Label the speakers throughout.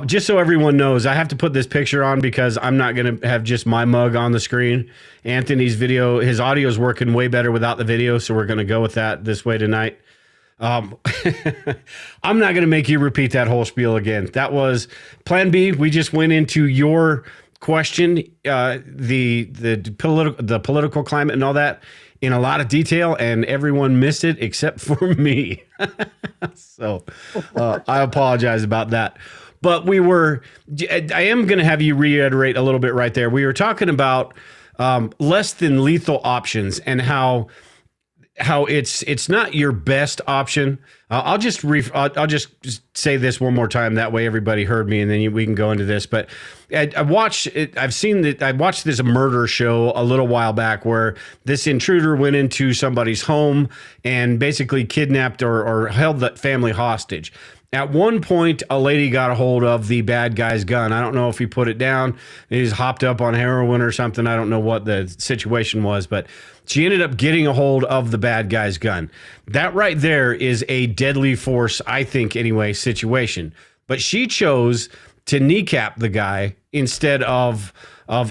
Speaker 1: Just so everyone knows, I have to put this picture on because I'm not going to have just my mug on the screen. Anthony's video, his audio is working way better without the video, so we're going to go with that this way tonight. I'm not going to make you repeat that whole spiel again. That was Plan B. We just went into your question, the political climate and all that in a lot of detail, and everyone missed it except for me. So I apologize about that. But I am going to have you reiterate a little bit right there. We were talking about less than lethal options and how it's not your best option. I'll just say this one more time. That way everybody heard me, and then we can go into this. But I watched this murder show a little while back where this intruder went into somebody's home and basically kidnapped or held that family hostage. At one point, a lady got a hold of the bad guy's gun. I don't know if he put it down. He's hopped up on heroin or something. I don't know what the situation was, but she ended up getting a hold of the bad guy's gun. That right there is a deadly force, I think, anyway, situation. But she chose to kneecap the guy instead of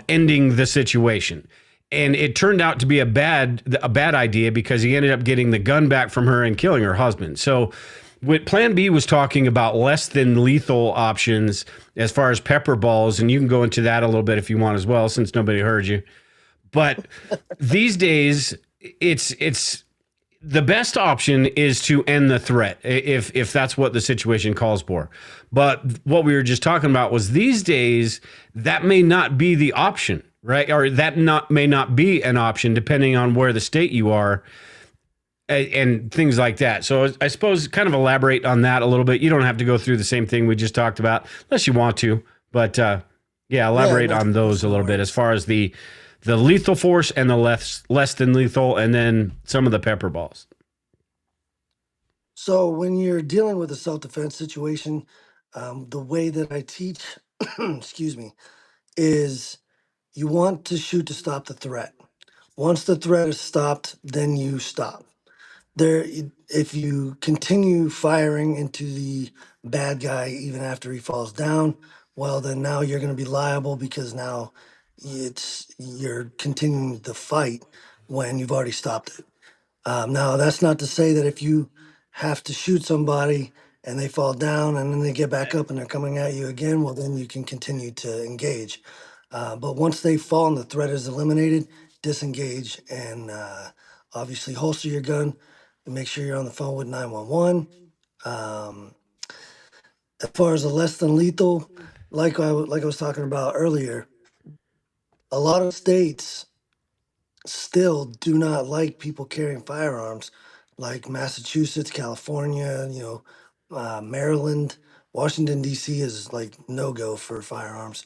Speaker 1: ending the situation. And it turned out to be a bad idea because he ended up getting the gun back from her and killing her husband. So what Plan B was talking about less than lethal options as far as pepper balls, and you can go into that a little bit if you want as well, since nobody heard you. But these days, it's the best option is to end the threat if that's what the situation calls for. But what we were just talking about was these days that may not be the option, right? Or that may not be an option depending on where the state you are. And things like that. So I suppose kind of elaborate on that a little bit. You don't have to go through the same thing we just talked about unless you want to. But elaborate on those a little bit as far as the lethal force and the less than lethal, and then some of the pepper balls.
Speaker 2: So when you're dealing with a self-defense situation, the way that I teach, excuse me, is you want to shoot to stop the threat. Once the threat is stopped, then you stop. If you continue firing into the bad guy even after he falls down, well, then now you're going to be liable because now you're continuing the fight when you've already stopped it. Now, that's not to say that if you have to shoot somebody and they fall down and then they get back up and they're coming at you again, well, then you can continue to engage. But once they fall and the threat is eliminated, disengage and obviously holster your gun and make sure you're on the phone with 911. As far as the less than lethal, like I was talking about earlier, a lot of states still do not like people carrying firearms, like Massachusetts, California, Maryland, Washington, D.C. is like no-go for firearms.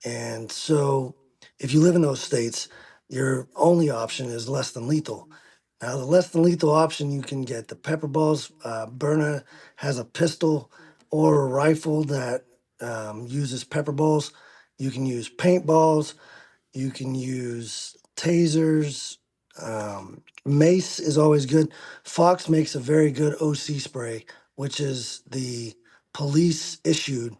Speaker 2: And so if you live in those states, your only option is less than lethal. Now, the less than lethal option, you can get the pepper balls. Berna has a pistol or a rifle that uses pepper balls. You can use paintballs. You can use tasers. Mace is always good. Fox makes a very good OC spray, which is the police issued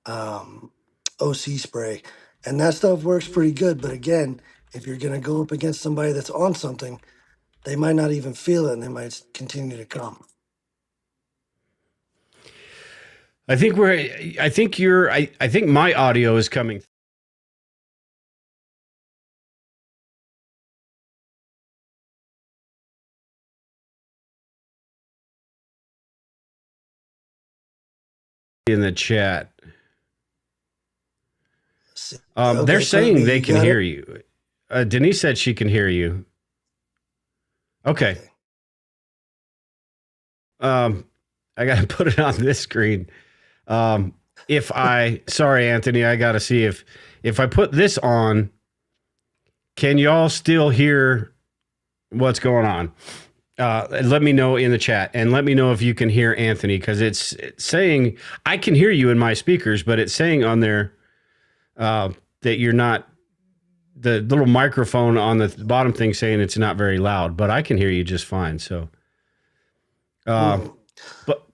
Speaker 2: OC spray. And that stuff works pretty good. But again, if you're going to go up against somebody that's on something, they might not even feel it and they might continue to come.
Speaker 1: I think my audio is coming in the chat. They're saying they can hear you. Denise said she can hear you. Okay. I got to put it on this screen. Sorry, Anthony, I got to see if I put this on, can y'all still hear what's going on? Let me know in the chat, and let me know if you can hear Anthony, because it's saying I can hear you in my speakers, but it's saying on there that you're not, the little microphone on the bottom thing saying it's not very loud, but I can hear you just fine. So, but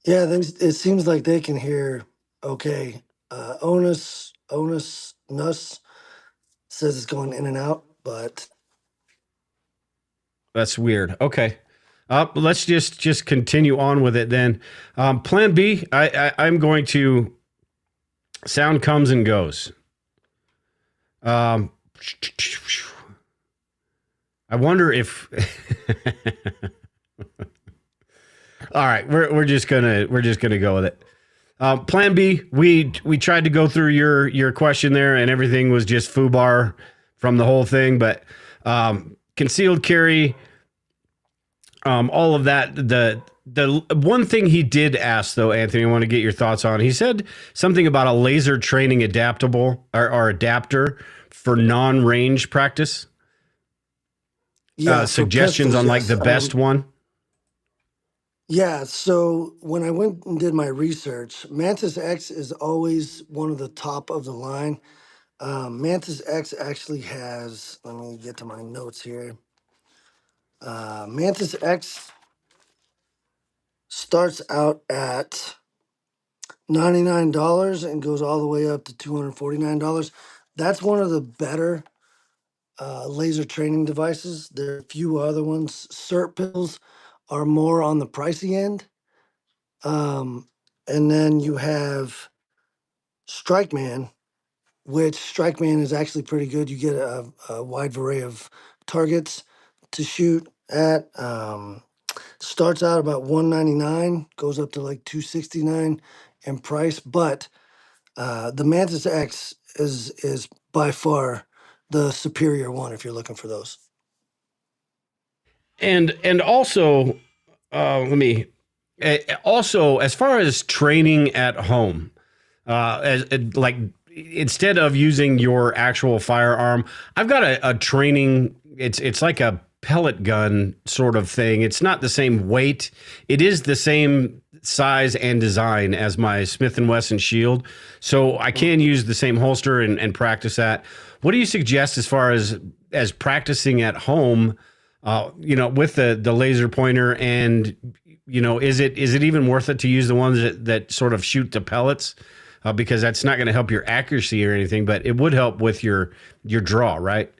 Speaker 2: yeah, it seems like they can hear Okay. Onus Nuss says it's going in and out, but
Speaker 1: That's weird. Okay. Let's just continue on with it then. Plan B. I'm going to. Sound comes and goes. Um, I wonder if. All right, we're just gonna go with it. Plan B. We tried to go through your question there, and everything was just foobar from the whole thing. But concealed carry, all of that. The one thing he did ask, though, Anthony, I want to get your thoughts on. He said something about a laser training adaptable or adapter for non-range practice.
Speaker 2: yeah, for
Speaker 1: Suggestions
Speaker 2: pistols,
Speaker 1: on like
Speaker 2: yes.
Speaker 1: the best one.
Speaker 2: Yeah, so when I went and did my research, Mantis X is always one of the top of the line. Mantis X actually has, let me get to my notes here. Mantis X starts out at $99 and goes all the way up to $249. That's one of the better laser training devices. There are a few other ones. Cert pills are more on the pricey end. And then you have Strike Man, which Strike Man is actually pretty good. You get a wide array of targets to shoot at. Starts out about $199, goes up to like $269 in price, but the Mantis X is by far the superior one if you're looking for those.
Speaker 1: And also, let me also as far as training at home, as like instead of using your actual firearm, I've got a training. It's like a pellet gun sort of thing. It's not the same weight. It is the same size and design as my Smith & Wesson Shield. So I can use the same holster and practice that. What do you suggest as far as practicing at home, with the laser pointer, and, is it even worth it to use the ones that sort of shoot the pellets? Because that's not going to help your accuracy or anything, but it would help with your draw, right?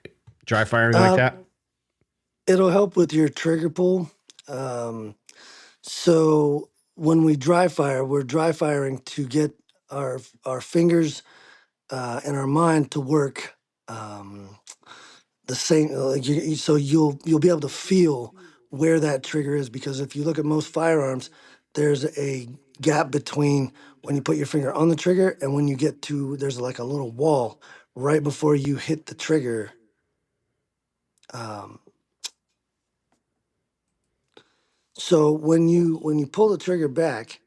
Speaker 1: Dry firing like that.
Speaker 2: It'll help with your trigger pull. So when we dry fire, we're dry firing to get our fingers and our mind to work the same. Like so you'll be able to feel where that trigger is, because if you look at most firearms, there's a gap between when you put your finger on the trigger and when you get to, there's like a little wall right before you hit the trigger. So when you pull the trigger back,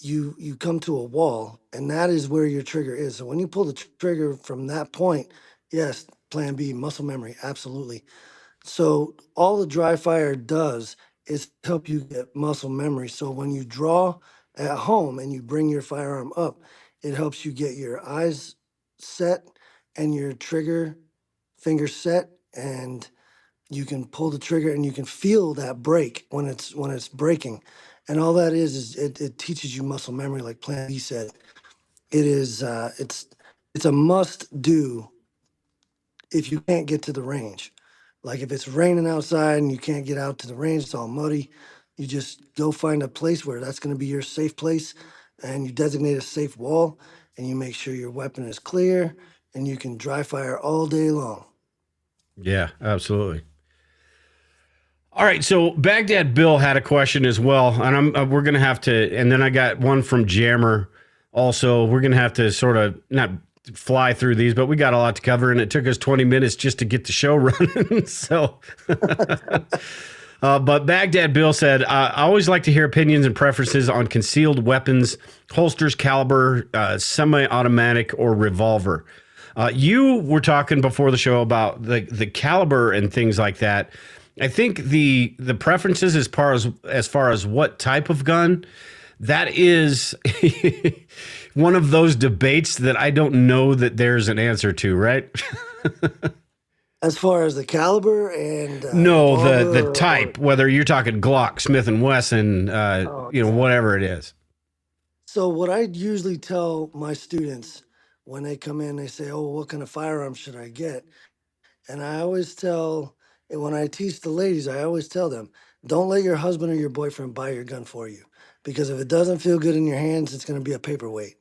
Speaker 2: you come to a wall, and that is where your trigger is. So when you pull the trigger from that point, yes, Plan B, muscle memory, absolutely. So all the dry fire does is help you get muscle memory. So when you draw at home and you bring your firearm up, it helps you get your eyes set and your trigger finger set, and you can pull the trigger and you can feel that break when it's breaking. And all that is it teaches you muscle memory, like Plan B said. It is it's a must do if you can't get to the range. Like if it's raining outside and you can't get out to the range, it's all muddy, you just go find a place where that's going to be your safe place, and you designate a safe wall, and you make sure your weapon is clear, and you can dry fire all day long.
Speaker 1: Yeah, absolutely. All right, so Baghdad Bill had a question as well, and we're gonna have to, and then I got one from Jammer. Also, we're gonna have to sort of not fly through these, but we got a lot to cover, and it took us 20 minutes just to get the show running. So, but Baghdad Bill said, I always like to hear opinions and preferences on concealed weapons, holsters, caliber, semi-automatic, or revolver. You were talking before the show about the caliber and things like that. I think the preferences as far as what type of gun, that is one of those debates that I don't know that there's an answer to, right?
Speaker 2: As far as the caliber and
Speaker 1: No, the
Speaker 2: revolver
Speaker 1: type, whether you're talking Glock, Smith and Wesson,
Speaker 2: okay.
Speaker 1: whatever it is.
Speaker 2: So what I usually tell my students when they come in, they say, "Oh, what kind of firearm should I get?" And I always tell, and when I teach the ladies, I always tell them, don't let your husband or your boyfriend buy your gun for you. Because if it doesn't feel good in your hands, it's going to be a paperweight.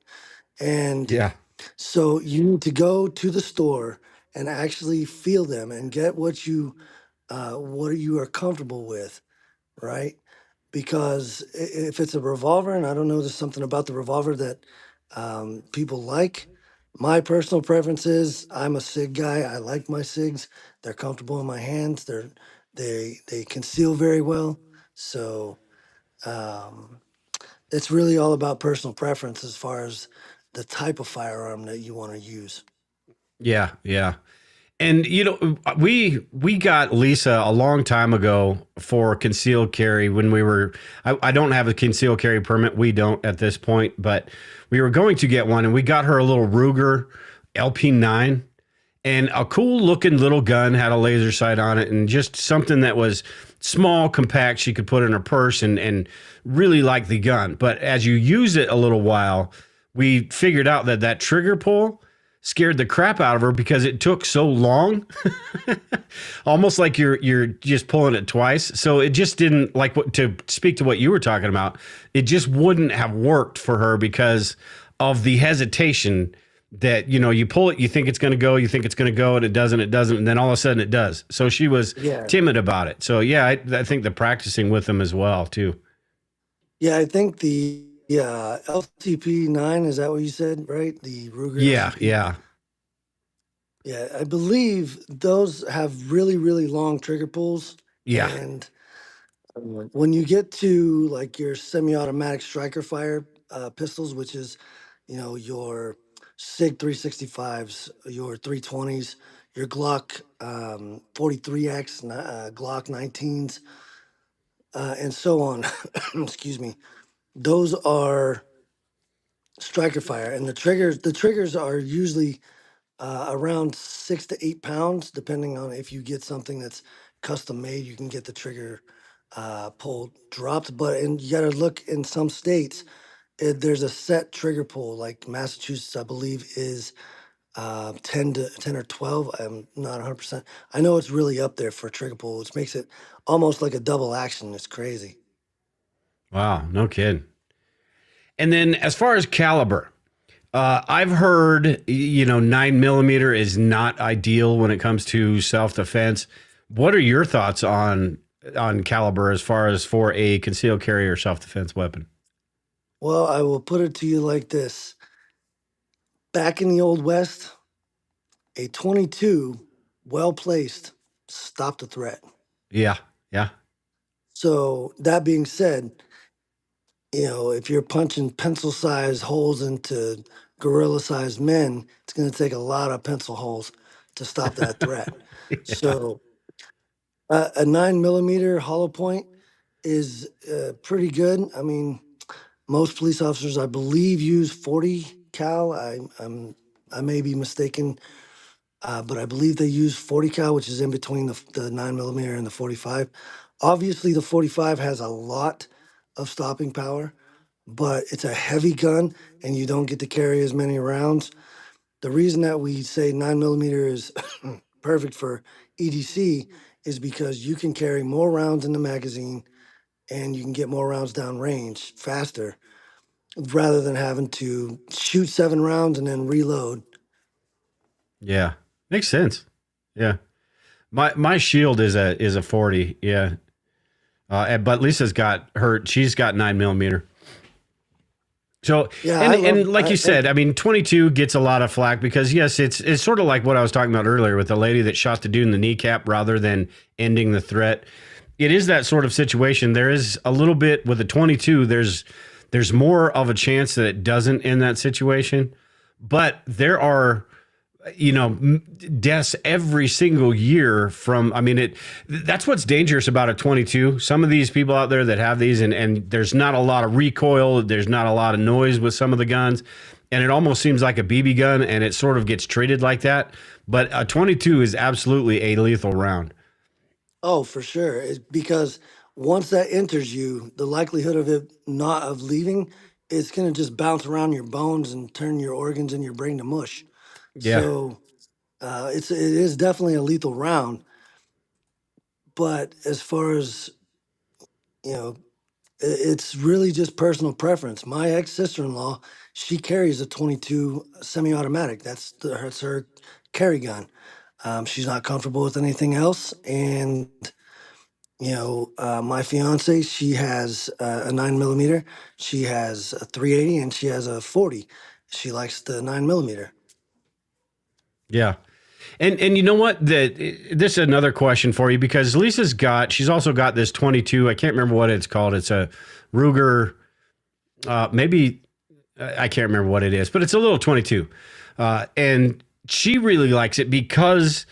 Speaker 2: And
Speaker 1: Yeah.
Speaker 2: so you need to go to the store and actually feel them and get what you are comfortable with, right? Because if it's a revolver, and I don't know, there's something about the revolver that people like. My personal preference is I'm a SIG guy. I like my SIGs. They're comfortable in my hands. They conceal very well. So um, it's really all about personal preference as far as the type of firearm that you want to use.
Speaker 1: Yeah. Yeah. And we got Lisa a long time ago for concealed carry when we were. I don't have a concealed carry permit. We don't at this point, but we were going to get one, and we got her a little Ruger LP9 and a cool looking little gun, had a laser sight on it, and just something that was small, compact. She could put in her purse and really like the gun. But as you use it a little while, we figured out that that trigger pull scared the crap out of her because it took so long. Almost like you're just pulling it twice. So it just didn't, like, what, to speak to what you were talking about, it just wouldn't have worked for her because of the hesitation that, you pull it, you think it's going to go, and it doesn't, and then all of a sudden it does. So she was
Speaker 2: Yeah.
Speaker 1: timid about it. So yeah, I think the practicing with them as well too.
Speaker 2: Yeah, I think the LTP 9, is that what you said, right? The Ruger
Speaker 1: Yeah,
Speaker 2: LTP.
Speaker 1: yeah,
Speaker 2: Yeah, I believe those have really, really long trigger pulls.
Speaker 1: yeah,
Speaker 2: And when you get to like your semi-automatic striker fire pistols, which is, your SIG 365s, your 320s, your Glock 43X, Glock 19s, and so on. Excuse me. Those are striker fire, and the triggers are usually around 6 to 8 pounds, depending on if you get something that's custom made. You can get the trigger pull dropped, and you got to look in some states. There's a set trigger pull, like Massachusetts, I believe, is 10 or 12. I'm not 100%. I know it's really up there for trigger pull, which makes it almost like a double action. It's crazy.
Speaker 1: wow, no kidding. And then as far as caliber, I've heard, 9 millimeter is not ideal when it comes to self defense. What are your thoughts on caliber as far as for a concealed carry or self defense weapon?
Speaker 2: Well, I will put it to you like this: back in the old West, a 22, well placed, stopped a threat.
Speaker 1: Yeah, yeah,
Speaker 2: So that being said, if you're punching pencil sized holes into gorilla sized men, it's going to take a lot of pencil holes to stop that threat.
Speaker 1: yeah,
Speaker 2: So a 9 millimeter hollow point is pretty good. I mean, most police officers, I believe, use 40 cal. I may be mistaken, but I believe they use 40 cal, which is in between the 9 millimeter and the 45. Obviously, the 45 has a lot of stopping power, but it's a heavy gun and you don't get to carry as many rounds. The reason that we say 9 millimeter is perfect for EDC is because you can carry more rounds in the magazine and you can get more rounds down range faster rather than having to shoot 7 rounds and then reload.
Speaker 1: yeah. Makes sense. Yeah, my shield is a 40. Yeah, but Lisa's got her. She's got 9 millimeter. So,
Speaker 2: Yeah,
Speaker 1: and like you said, I mean, 22 gets a lot of flack because yes, it's sort of like what I was talking about earlier with the lady that shot the dude in the kneecap rather than ending the threat. It is that sort of situation. There is a little bit with the 22. There's more of a chance that it doesn't end that situation, but there are, deaths every single year from, I mean, that's what's dangerous about a 22. Some of these people out there that have these and there's not a lot of recoil. There's not a lot of noise with some of the guns. And it almost seems like a BB gun and it sort of gets treated like that. But a 22 is absolutely a lethal round.
Speaker 2: Oh, for sure. Because once that enters you, the likelihood of it not of leaving it's going to just bounce around your bones and turn your organs in your brain to mush.
Speaker 1: Yeah.
Speaker 2: So it is definitely a lethal round. But as far as, you know, it's really just personal preference. My ex sister-in-law, she carries a 22 semi-automatic. That's her carry gun. She's not comfortable with anything else. And my fiance, she has a 9 millimeter. She has a 380, and she has a 40. She likes the 9 millimeter.
Speaker 1: Yeah. And you know what? This is another question for you because she's also got this 22. I can't remember what it's called. It's a Ruger, maybe I can't remember what it is, but it's a little 22. And she really likes it because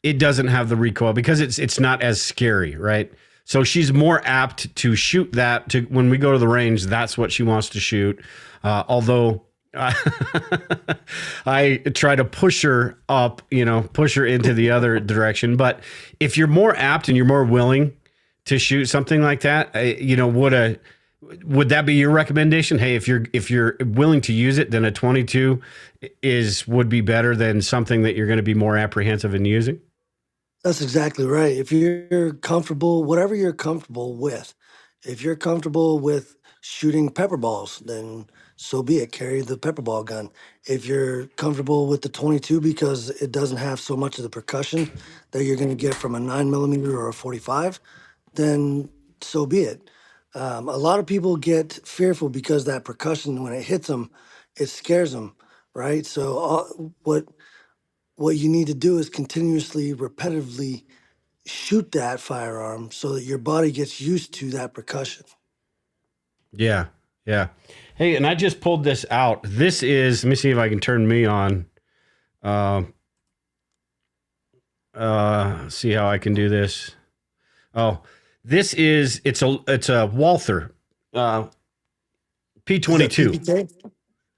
Speaker 1: it doesn't have the recoil, because it's not as scary, right? So she's more apt to shoot that. To when we go to the range, that's what she wants to shoot. Although I try to push her up, push her into the other direction. But if you're more apt and you're more willing to shoot something like that, would that be your recommendation? Hey, if you're willing to use it, then a 22 would be better than something that you're going to be more apprehensive in using.
Speaker 2: That's exactly right. If you're comfortable, whatever you're comfortable with, if you're comfortable with shooting pepper balls, then so be it. Carry the pepper ball gun. If you're comfortable with the 22 because it doesn't have so much of the percussion that you're going to get from a 9 millimeter or a 45, then so be it. A lot of people get fearful because that percussion, when it hits them, it scares them, right? So what you need to do is continuously, repetitively shoot that firearm so that your body gets used to that percussion.
Speaker 1: Yeah. Yeah. Hey, and I just pulled this out. This is, let me see if I can turn me on. See how I can do this. Oh, it's a Walther, P22.
Speaker 2: PPK?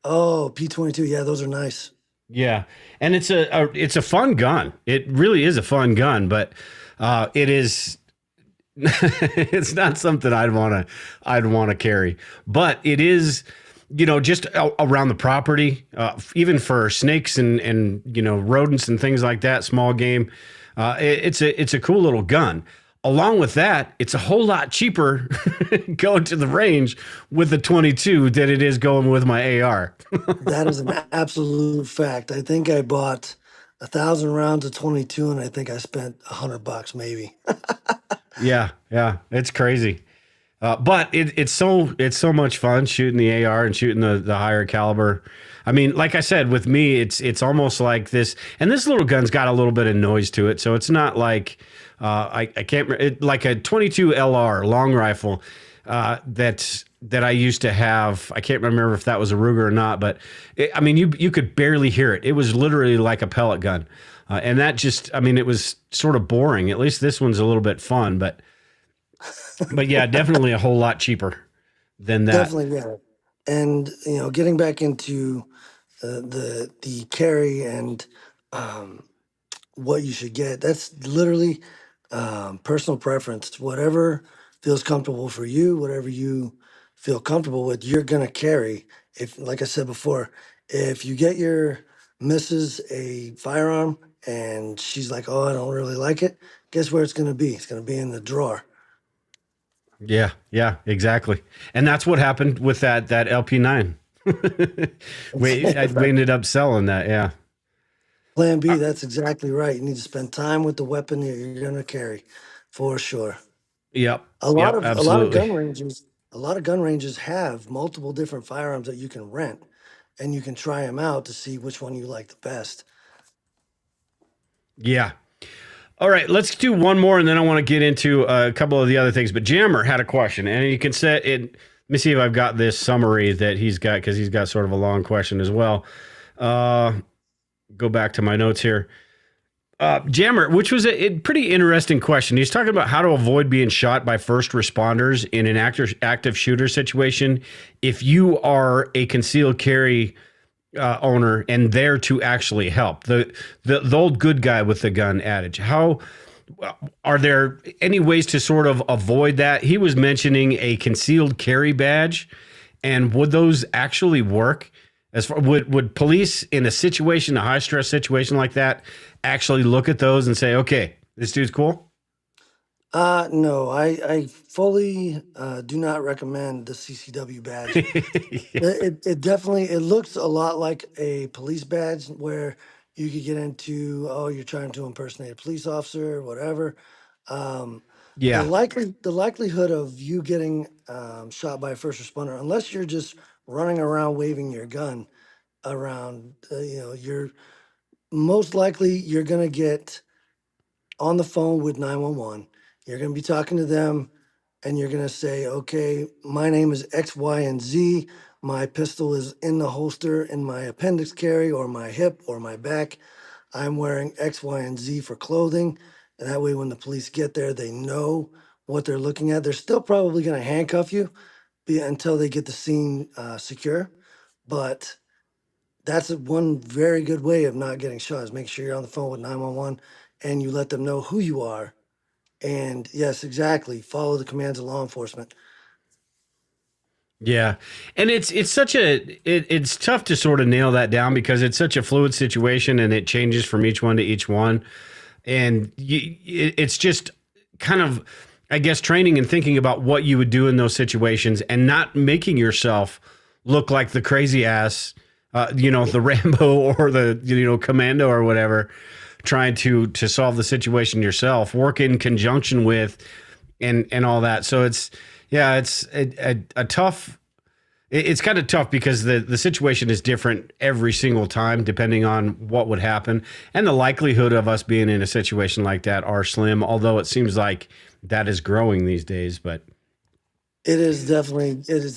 Speaker 2: Oh, P22. Yeah, those are nice.
Speaker 1: Yeah. And it's a fun gun. It really is a fun gun, but, it is, it's not something I'd want to carry, but it is, just around the property, even for snakes and rodents and things like that, small game. It's a cool little gun. Along with that, it's a whole lot cheaper going to the range with the 22 than it is going with my AR.
Speaker 2: That is an absolute fact. I think I bought 1,000 rounds of 22, and I think I spent $100 maybe.
Speaker 1: Yeah, it's crazy. But it's so much fun shooting the AR and shooting the higher caliber. I mean, like I said, with me, it's almost like this, and this little gun's got a little bit of noise to it, so it's not like I can't like a 22 LR long rifle that I used to have. I can't remember if that was a Ruger or not, but I mean, you could barely hear it. It was literally like a pellet gun, and that it was sort of boring. At least this one's a little bit fun, but yeah, definitely a whole lot cheaper than that.
Speaker 2: Definitely, yeah. And getting back into the carry and um, what you should get, that's literally personal preference. Whatever feels comfortable for you, whatever you feel comfortable with, you're gonna carry. If, like I said before, if you get your missus a firearm and she's like, "Oh, I don't really like it," guess where it's gonna be? It's gonna be in the drawer.
Speaker 1: Yeah, exactly. And that's what happened with that LP9. we ended up selling that. Yeah.
Speaker 2: Plan B, that's exactly right. You need to spend time with the weapon that you're gonna carry, for sure.
Speaker 1: Yep.
Speaker 2: A lot
Speaker 1: Yep.
Speaker 2: of a lot of gun
Speaker 1: Absolutely.
Speaker 2: ranges, a lot of gun ranges have multiple different firearms that you can rent, and you can try them out to see which one you like the best.
Speaker 1: Yeah. All right, let's do one more, and then I want to get into a couple of the other things. But Jammer had a question, and you can set it. Let me see if I've got this summary that he's got, because he's got sort of a long question as well. Go back to my notes here. Jammer, which was a pretty interesting question. He's talking about how to avoid being shot by first responders in an active shooter situation if you are a concealed carry owner and there to actually help. The old good guy with the gun adage. How are there any ways to sort of avoid that? He was mentioning a concealed carry badge And would those actually work? As far would police in a situation, a high stress situation like that, actually look at those and say, okay, this dude's cool?
Speaker 2: No, I fully do not recommend the CCW badge. It definitely it looks a lot like a police badge where you could get into, oh, you're trying to impersonate a police officer or whatever. Um,
Speaker 1: Yeah.
Speaker 2: the likelihood of you getting shot by a first responder, unless you're just running around waving your gun around, you're most likely you're gonna get on the phone with 911. You're gonna be talking to them and you're gonna say, okay, my name is X, Y, and Z. My pistol is in the holster in my appendix carry or my hip or my back. I'm wearing X, Y, and Z for clothing. And that way, when the police get there, they know what they're looking at. They're still probably gonna handcuff you until they get the scene secure. But that's one very good way of not getting shot is make sure you're on the phone with 911 and you let them know who you are. And yes, exactly. Follow the commands of law enforcement.
Speaker 1: Yeah. And it's such a it's tough to sort of nail that down because it's such a fluid situation and it changes from each one to each one. And it's just kind of, I guess, training and thinking about what you would do in those situations and not making yourself look like the crazy ass, the Rambo or the commando or whatever, trying to solve the situation yourself. Work in conjunction with and all that. So it's yeah, it's a tough. It's kind of tough because the situation is different every single time, depending on what would happen, and the likelihood of us being in a situation like that are slim. Although it seems like that is growing these days, but
Speaker 2: It is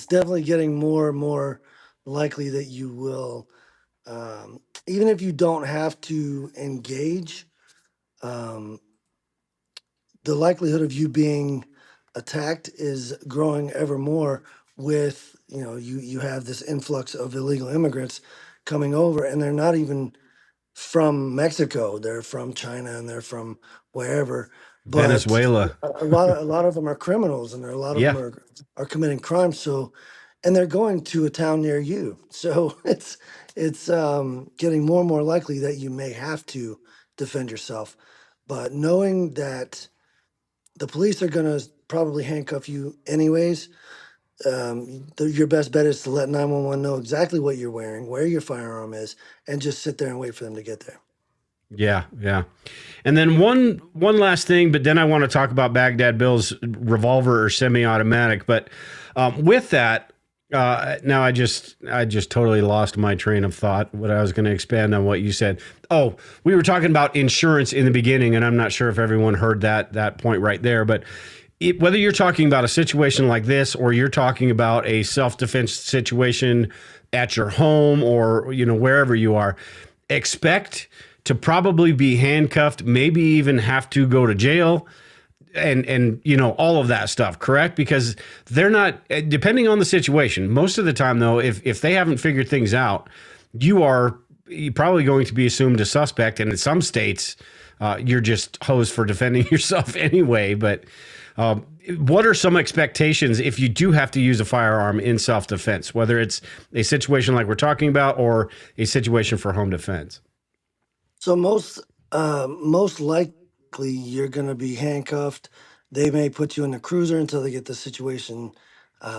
Speaker 2: definitely getting more and more likely that you will, even if you don't have to engage, um, the likelihood of you being attacked is growing ever more with, you have this influx of illegal immigrants coming over and they're not even from Mexico. They're from China and they're from wherever. But
Speaker 1: Venezuela,
Speaker 2: a lot of them are criminals and a lot of them
Speaker 1: yeah,
Speaker 2: are committing crimes. So, and they're going to a town near you. So it's getting more and more likely that you may have to defend yourself. But knowing that the police are going to probably handcuff you anyways, your best bet is to let 911 know exactly what you're wearing, where your firearm is, and just sit there and wait for them to get there.
Speaker 1: yeah, yeah. And then one last thing, but then I want to talk about Baghdad Bill's revolver or semi-automatic. But with that, now I just totally lost my train of thought. What I was going to expand on what you said. Oh, we were talking about insurance in the beginning, and I'm not sure if everyone heard that point right there. But whether you're talking about a situation like this or you're talking about a self-defense situation at your home or wherever you are, expect to probably be handcuffed, maybe even have to go to jail and all of that stuff, correct? Because they're not, depending on the situation, most of the time though, if they haven't figured things out, you're probably going to be assumed a suspect, and in some states you're just hosed for defending yourself anyway. But what are some expectations if you do have to use a firearm in self-defense, whether it's a situation like we're talking about or a situation for home defense?
Speaker 2: So most likely you're going to be handcuffed. They may put you in the cruiser until they get the situation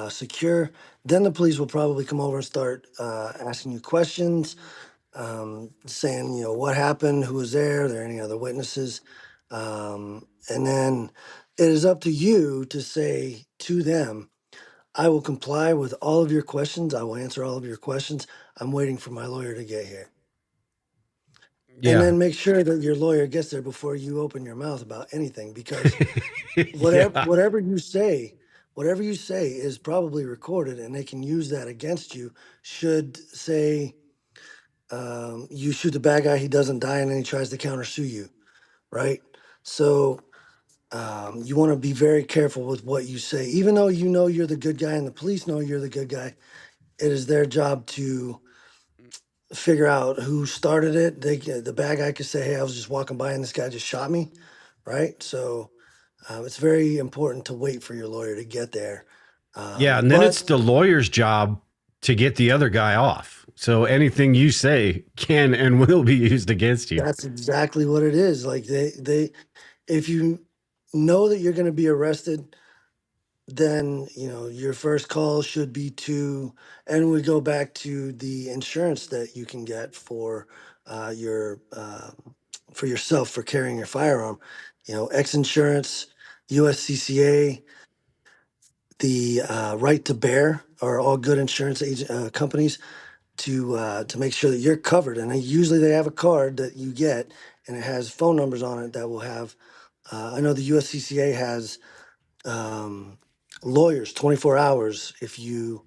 Speaker 2: secure. Then the police will probably come over and start asking you questions, saying, what happened, who was there, are there any other witnesses, and then it is up to you to say to them, I will comply with all of your questions. I will answer all of your questions. I'm waiting for my lawyer to get here. And
Speaker 1: Yeah.
Speaker 2: then make sure that your lawyer gets there before you open your mouth about anything, because whatever
Speaker 1: Yeah.
Speaker 2: whatever you say is probably recorded, and they can use that against you. Should say you shoot the bad guy, he doesn't die, and then he tries to countersue you, right? So you want to be very careful with what you say, even though you know you're the good guy and the police know you're the good guy. It is their job to figure out who started it. The bad guy could say, "Hey, I was just walking by and this guy just shot me," right? So it's very important to wait for your lawyer to get there
Speaker 1: Yeah, and then it's
Speaker 2: But
Speaker 1: the lawyer's job to get the other guy off. So anything you say can and will be used against you.
Speaker 2: that's exactly what it is. Like if you know that you're going to be arrested, then your first call should be to, and we go back to the insurance that you can get your for yourself for carrying your firearm. X Insurance, USCCA, the Right to Bear are all good insurance companies to make sure that you're covered. And usually they have a card that you get, and it has phone numbers on it that will have. I know the USCCA has lawyers 24 hours. If you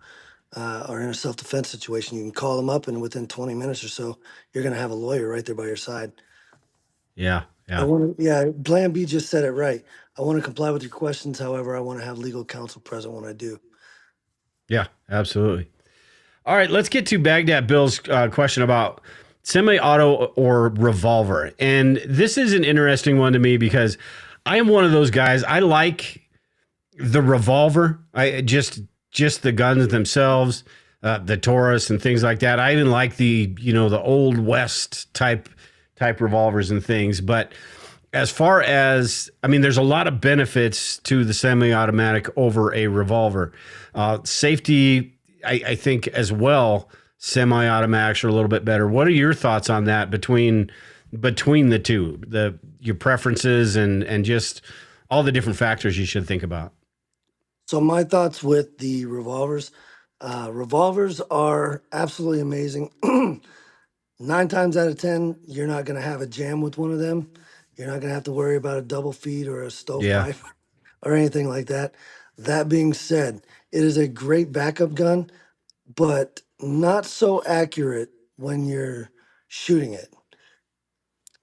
Speaker 2: are in a self-defense situation, you can call them up, and within 20 minutes or so, you're going to have a lawyer right there by your side.
Speaker 1: Yeah, yeah,
Speaker 2: Yeah, Plan B just said it right. I want to comply with your questions. However, I want to have legal counsel present when I do.
Speaker 1: yeah, absolutely. All right, let's get to Baghdad Bill's question about semi-auto or revolver. And this is an interesting one to me because I am one of those guys. I like the revolver. I just the guns themselves, the Taurus and things like that. I even like the old West type revolvers and things. But as far as, I mean, there's a lot of benefits to the semi-automatic over a revolver. Safety, I think as well, semi-automatics are a little bit better. What are your thoughts on that between the two, your preferences and just all the different factors you should think about?
Speaker 2: So my thoughts with the revolvers. Revolvers are absolutely amazing. 9 times out of 10, you're not going to have a jam with one of them. You're not going to have to worry about a double feed or a
Speaker 1: Yeah,
Speaker 2: stovepipe or anything like that. That being said, it is a great backup gun, but not so accurate when you're shooting it.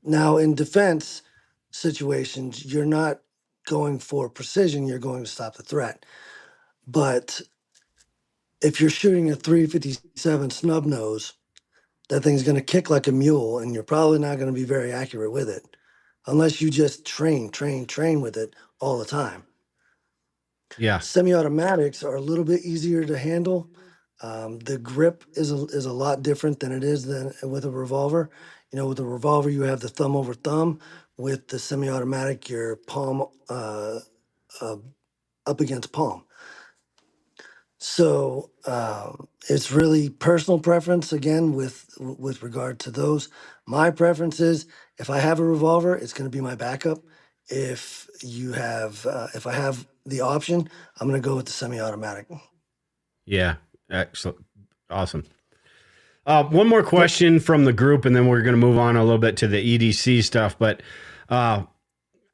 Speaker 2: Now, in defense situations, you're not going for precision, you're going to stop the threat. But if you're shooting a 357 snub nose, that thing's going to kick like a mule, and you're probably not going to be very accurate with it unless you just train with it all the time.
Speaker 1: yeah,
Speaker 2: Semi-automatics are a little bit easier to handle. The grip is a lot different than it is than with a revolver. With a revolver, you have the thumb over thumb. With the semi-automatic, your palm uh, up against palm. So it's really personal preference again with regard to those. My preference is if I have a revolver, it's going to be my backup. If I have the option, I'm going to go with the semi-automatic.
Speaker 1: yeah. Excellent. Awesome. One more question from the group, and then we're going to move on a little bit to the EDC stuff. But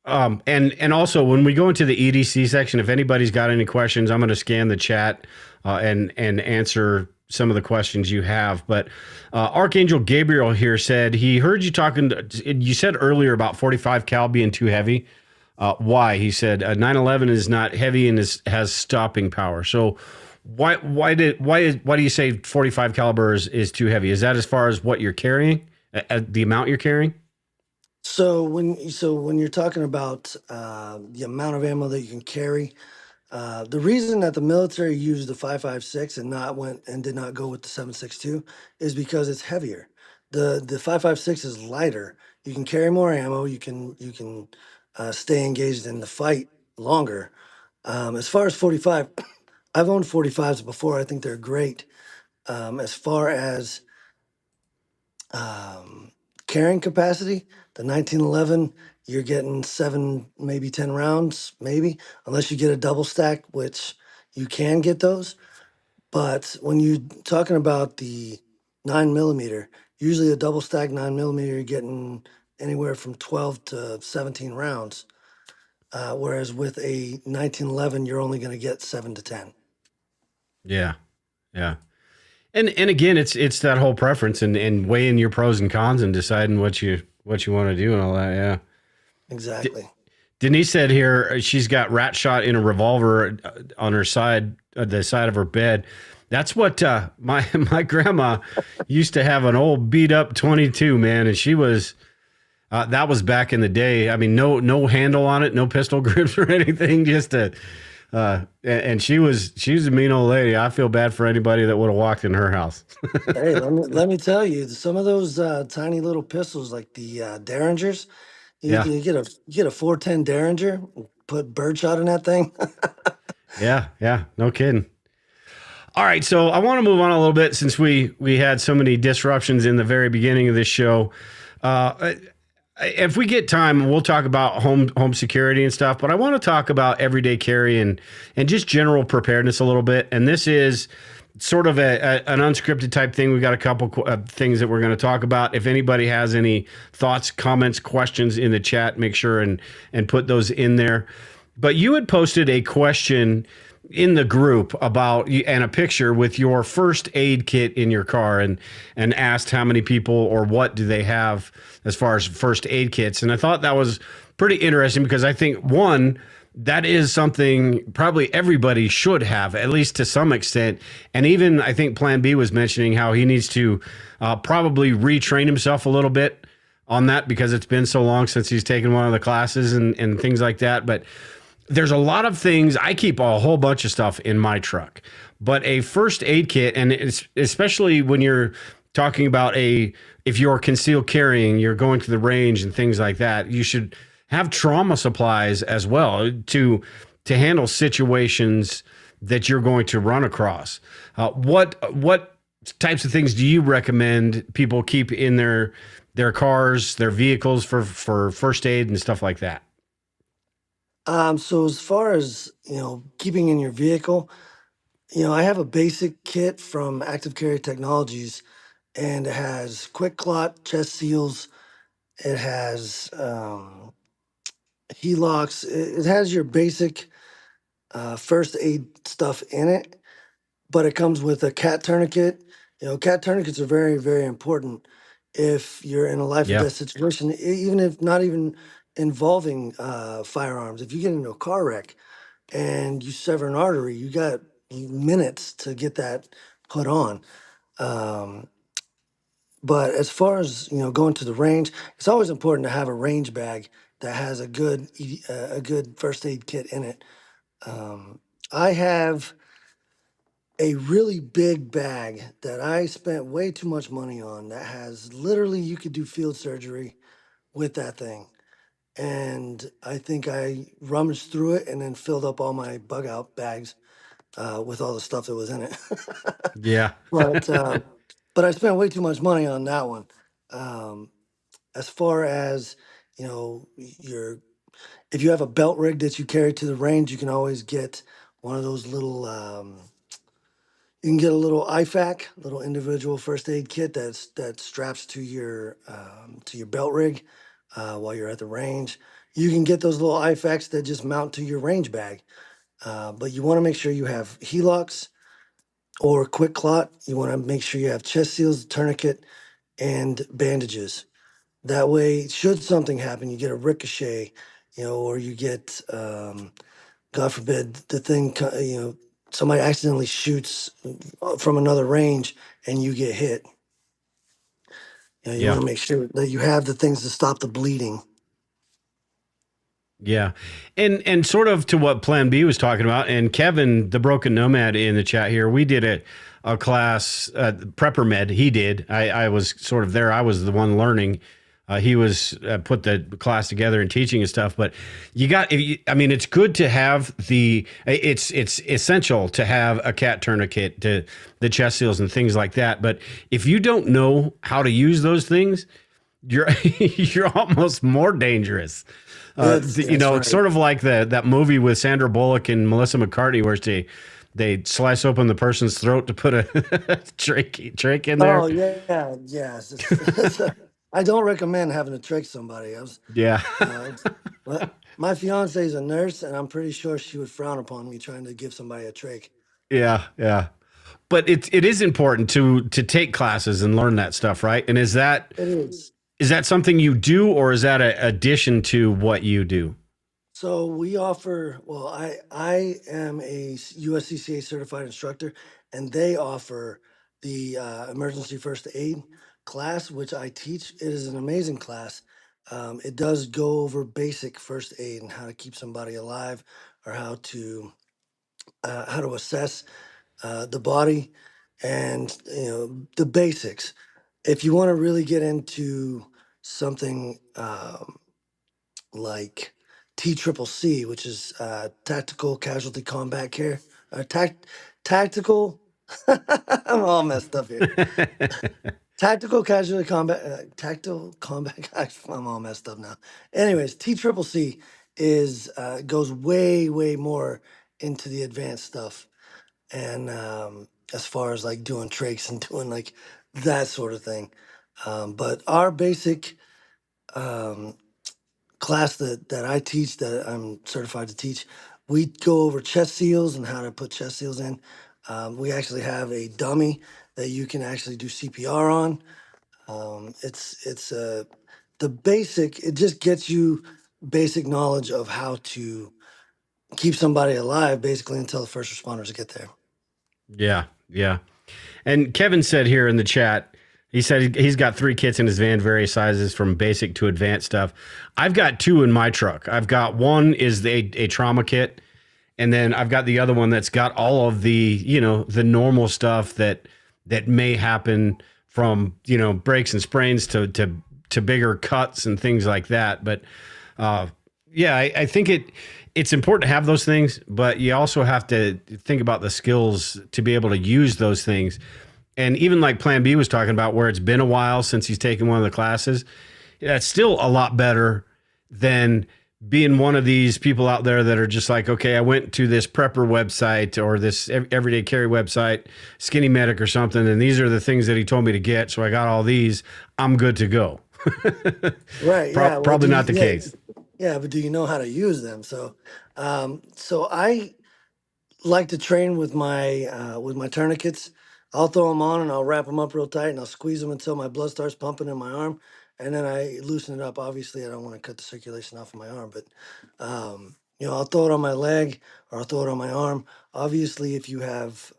Speaker 1: and also when we go into the EDC section, if anybody's got any questions, I'm going to scan the chat and answer some of the questions you have. But Archangel Gabriel here said he heard you talking. You said earlier about 45 cal being too heavy. Why? He said 911 is not heavy and has stopping power. So why do you say 45 caliber is too heavy? Is that as far as what you're carrying, the amount you're carrying?
Speaker 2: So when you're talking about the amount of ammo that you can carry, the reason that the military used the 5.56 and did not go with the 7.62 is because it's heavier. The 5.56 is lighter. You can carry more ammo. You can stay engaged in the fight longer. As far as 45, I've owned 45s before. I think they're great. As far as carrying capacity, the 1911, you're getting 7, maybe 10 rounds, maybe, unless you get a double stack, which you can get those. But when you're talking about the 9mm, usually a double stack 9mm, you're getting anywhere from 12 to 17 rounds. Whereas with a 1911, you're only going to get 7 to 10.
Speaker 1: Yeah, yeah. And again, it's that whole preference and weighing your pros and cons and deciding what you want to do and all that. Yeah,
Speaker 2: Exactly.
Speaker 1: Denise said here she's got rat shot in a revolver on her side, the side of her bed. That's what my grandma used to have, an old beat up 22, man, and she was that was back in the day. I mean, no handle on it, no pistol grips or anything, just a And she was a mean old lady. I feel bad for anybody that would have walked in her house.
Speaker 2: Hey, let me tell you, some of those tiny little pistols, like the Derringers,
Speaker 1: Yeah.
Speaker 2: you get a 410 Derringer, put birdshot in that thing.
Speaker 1: Yeah. Yeah. No kidding. All right, so I want to move on a little bit since we had so many disruptions in the very beginning of this show. Uh, if we get time, we'll talk about home security and stuff. But I want to talk about everyday carry and just general preparedness a little bit. And this is sort of an unscripted type thing. We've got a couple things that we're going to talk about. If anybody has any thoughts, comments, questions in the chat, make sure and put those in there. But you had posted a question in the group about and a picture with your first aid kit in your car and asked how many people or what do they have as far as first aid kits. And I thought that was pretty interesting because I think one, that is something probably everybody should have, at least to some extent. And even I think Plan B was mentioning how he needs to probably retrain himself a little bit on that because it's been so long since he's taken one of the classes and things like that. But there's a lot of things. I keep a whole bunch of stuff in my truck, but a first aid kit, and it's especially when you're talking about if you're concealed carrying, you're going to the range and things like that, you should have trauma supplies as well to handle situations that you're going to run across. What types of things do you recommend people keep in their cars, their vehicles for first aid and stuff like that?
Speaker 2: So as far as keeping in your vehicle, I have a basic kit from Active Carry Technologies, and it has quick clot chest seals. It has HELOCs. It has your basic first aid stuff in it, but it comes with a cat tourniquet. Cat tourniquets are very, very important if you're in a life or
Speaker 1: Yeah.
Speaker 2: death situation, even if not even involving firearms. If you get into a car wreck and you sever an artery, you got minutes to get that put on. Um, but as far as going to the range, it's always important to have a range bag that has a good first aid kit in it. I have a really big bag that I spent way too much money on that has literally you could do field surgery with that thing. And I think I rummaged through it and then filled up all my bug out bags with all the stuff that was in it.
Speaker 1: Yeah.
Speaker 2: but but I spent way too much money on that one. Um, as far as your if you have a belt rig that you carry to the range, you can always get one of those little. You can get a little IFAC, little individual first aid kit that straps to your belt rig while you're at the range. You can get those little IFACs that just mount to your range bag, but you want to make sure you have HELOCs or quick clot. You want to make sure you have chest seals, tourniquet, and bandages. That way, should something happen, you get a ricochet, or you get, God forbid, somebody accidentally shoots from another range and you get hit. You
Speaker 1: Yeah.
Speaker 2: want to make sure that you have the things to stop the bleeding.
Speaker 1: Yeah. And sort of to what Plan B was talking about, and Kevin, the Broken Nomad in the chat here, we did a class, Prepper Med. He did. I was sort of there. I was the one learning. He was put the class together and teaching and stuff. But it's good to have it's essential to have a cat tourniquet, to the chest seals and things like that. But if you don't know how to use those things, you're you're almost more dangerous.
Speaker 2: That's
Speaker 1: It's
Speaker 2: right.
Speaker 1: sort of like that movie with Sandra Bullock and Melissa McCarthy, where they slice open the person's throat to put a trach in there.
Speaker 2: Oh yeah, yes. I don't recommend having to trick somebody.
Speaker 1: Yeah,
Speaker 2: But my fiance is a nurse, and I'm pretty sure she would frown upon me trying to give somebody a trick.
Speaker 1: yeah, yeah. But it is important to take classes and learn that stuff, right? And
Speaker 2: It is.
Speaker 1: is that something you do, or is that an addition to what you do?
Speaker 2: So we offer, well, I am a USCCA certified instructor, and they offer the emergency first aid class, which I teach. It is an amazing class. It does go over basic first aid and how to keep somebody alive, or how to. how to assess the body, and the basics. If you want to really get into something like TCCC, which is Tactical Casualty Combat Care, or tactical. I'm all messed up here. Tactical Casualty Combat, Tactical Combat. I'm all messed up now. Anyways, TCCC is goes way more into the advanced stuff, and as far as like doing tricks and doing like that sort of thing. But our basic um, class that I teach, that I'm certified to teach, we go over chest seals and how to put chest seals in. We actually have a dummy that you can actually do CPR on. It's the basic. It just gets you basic knowledge of how to keep somebody alive, basically, until the first responders get there.
Speaker 1: Yeah, yeah. And Kevin said here in the chat, he said he's got 3 kits in his van, various sizes from basic to advanced stuff. I've got 2 in my truck. I've got one is a trauma kit, and then I've got the other one that's got all of the, the normal stuff that may happen from, breaks and sprains to bigger cuts and things like that. But yeah, I think it's important to have those things, but you also have to think about the skills to be able to use those things. And even like Plan B was talking about, where it's been a while since he's taken one of the classes, that's still a lot better than being one of these people out there that are just like, okay, I went to this prepper website or this everyday carry website, Skinny Medic or something, and these are the things that he told me to get. So I got all these. I'm good to go.
Speaker 2: Right. Yeah. Well,
Speaker 1: Probably not the case.
Speaker 2: Yeah, but do you know how to use them? So I like to train with my tourniquets. I'll throw them on and I'll wrap them up real tight and I'll squeeze them until my blood starts pumping in my arm, and then I loosen it up. Obviously, I don't want to cut the circulation off of my arm, but I'll throw it on my leg or I'll throw it on my arm. Obviously, if you have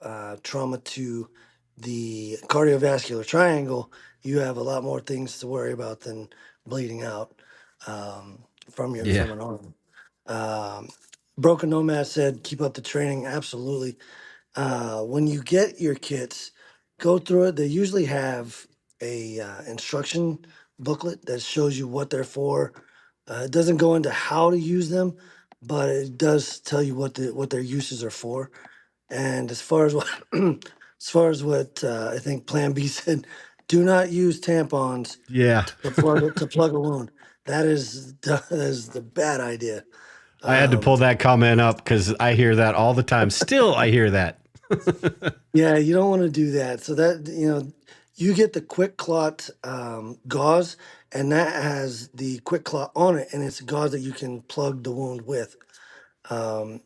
Speaker 2: trauma to the cardiovascular triangle, you have a lot more things to worry about than bleeding out
Speaker 1: Yeah.
Speaker 2: from an arm. Um, Broken Nomad said, "Keep up the training." Absolutely. When you get your kits, go through it. They usually have a instruction booklet that shows you what they're for. It doesn't go into how to use them, but it does tell you what their uses are for. And as far as what I think Plan B said, do not use tampons
Speaker 1: Yeah.
Speaker 2: to plug a wound. That is the bad idea.
Speaker 1: I had to
Speaker 2: Um,
Speaker 1: pull that comment up because I hear that all the time. Still, I hear that.
Speaker 2: Yeah, you don't want to do that. So that you get the quick clot gauze, and that has the quick clot on it, and it's gauze that you can plug the wound with. Um,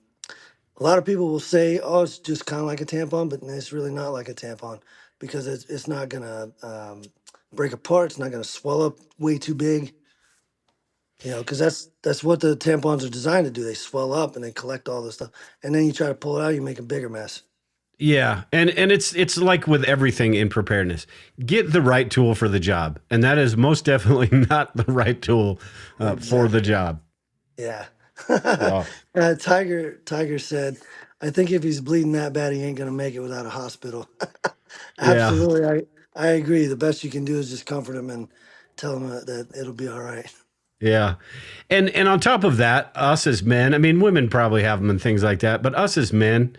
Speaker 2: a lot of people will say, "Oh, it's just kind of like a tampon," but it's really not like a tampon because it's not gonna break apart. It's not gonna swell up way too big. Because that's what the tampons are designed to do. They swell up and they collect all this stuff, and then you try to pull it out, you make a bigger mess.
Speaker 1: Yeah, and it's like with everything in preparedness, get the right tool for the job, and that is most definitely not the right tool for the job.
Speaker 2: Yeah.
Speaker 1: So,
Speaker 2: Tiger said, "I think if he's bleeding that bad, he ain't gonna make it without a hospital."
Speaker 1: yeah,
Speaker 2: Absolutely, I agree. The best you can do is just comfort him and tell him that it'll be all right.
Speaker 1: yeah, and on top of that, us as men, I mean, women probably have them and things like that, but us as men,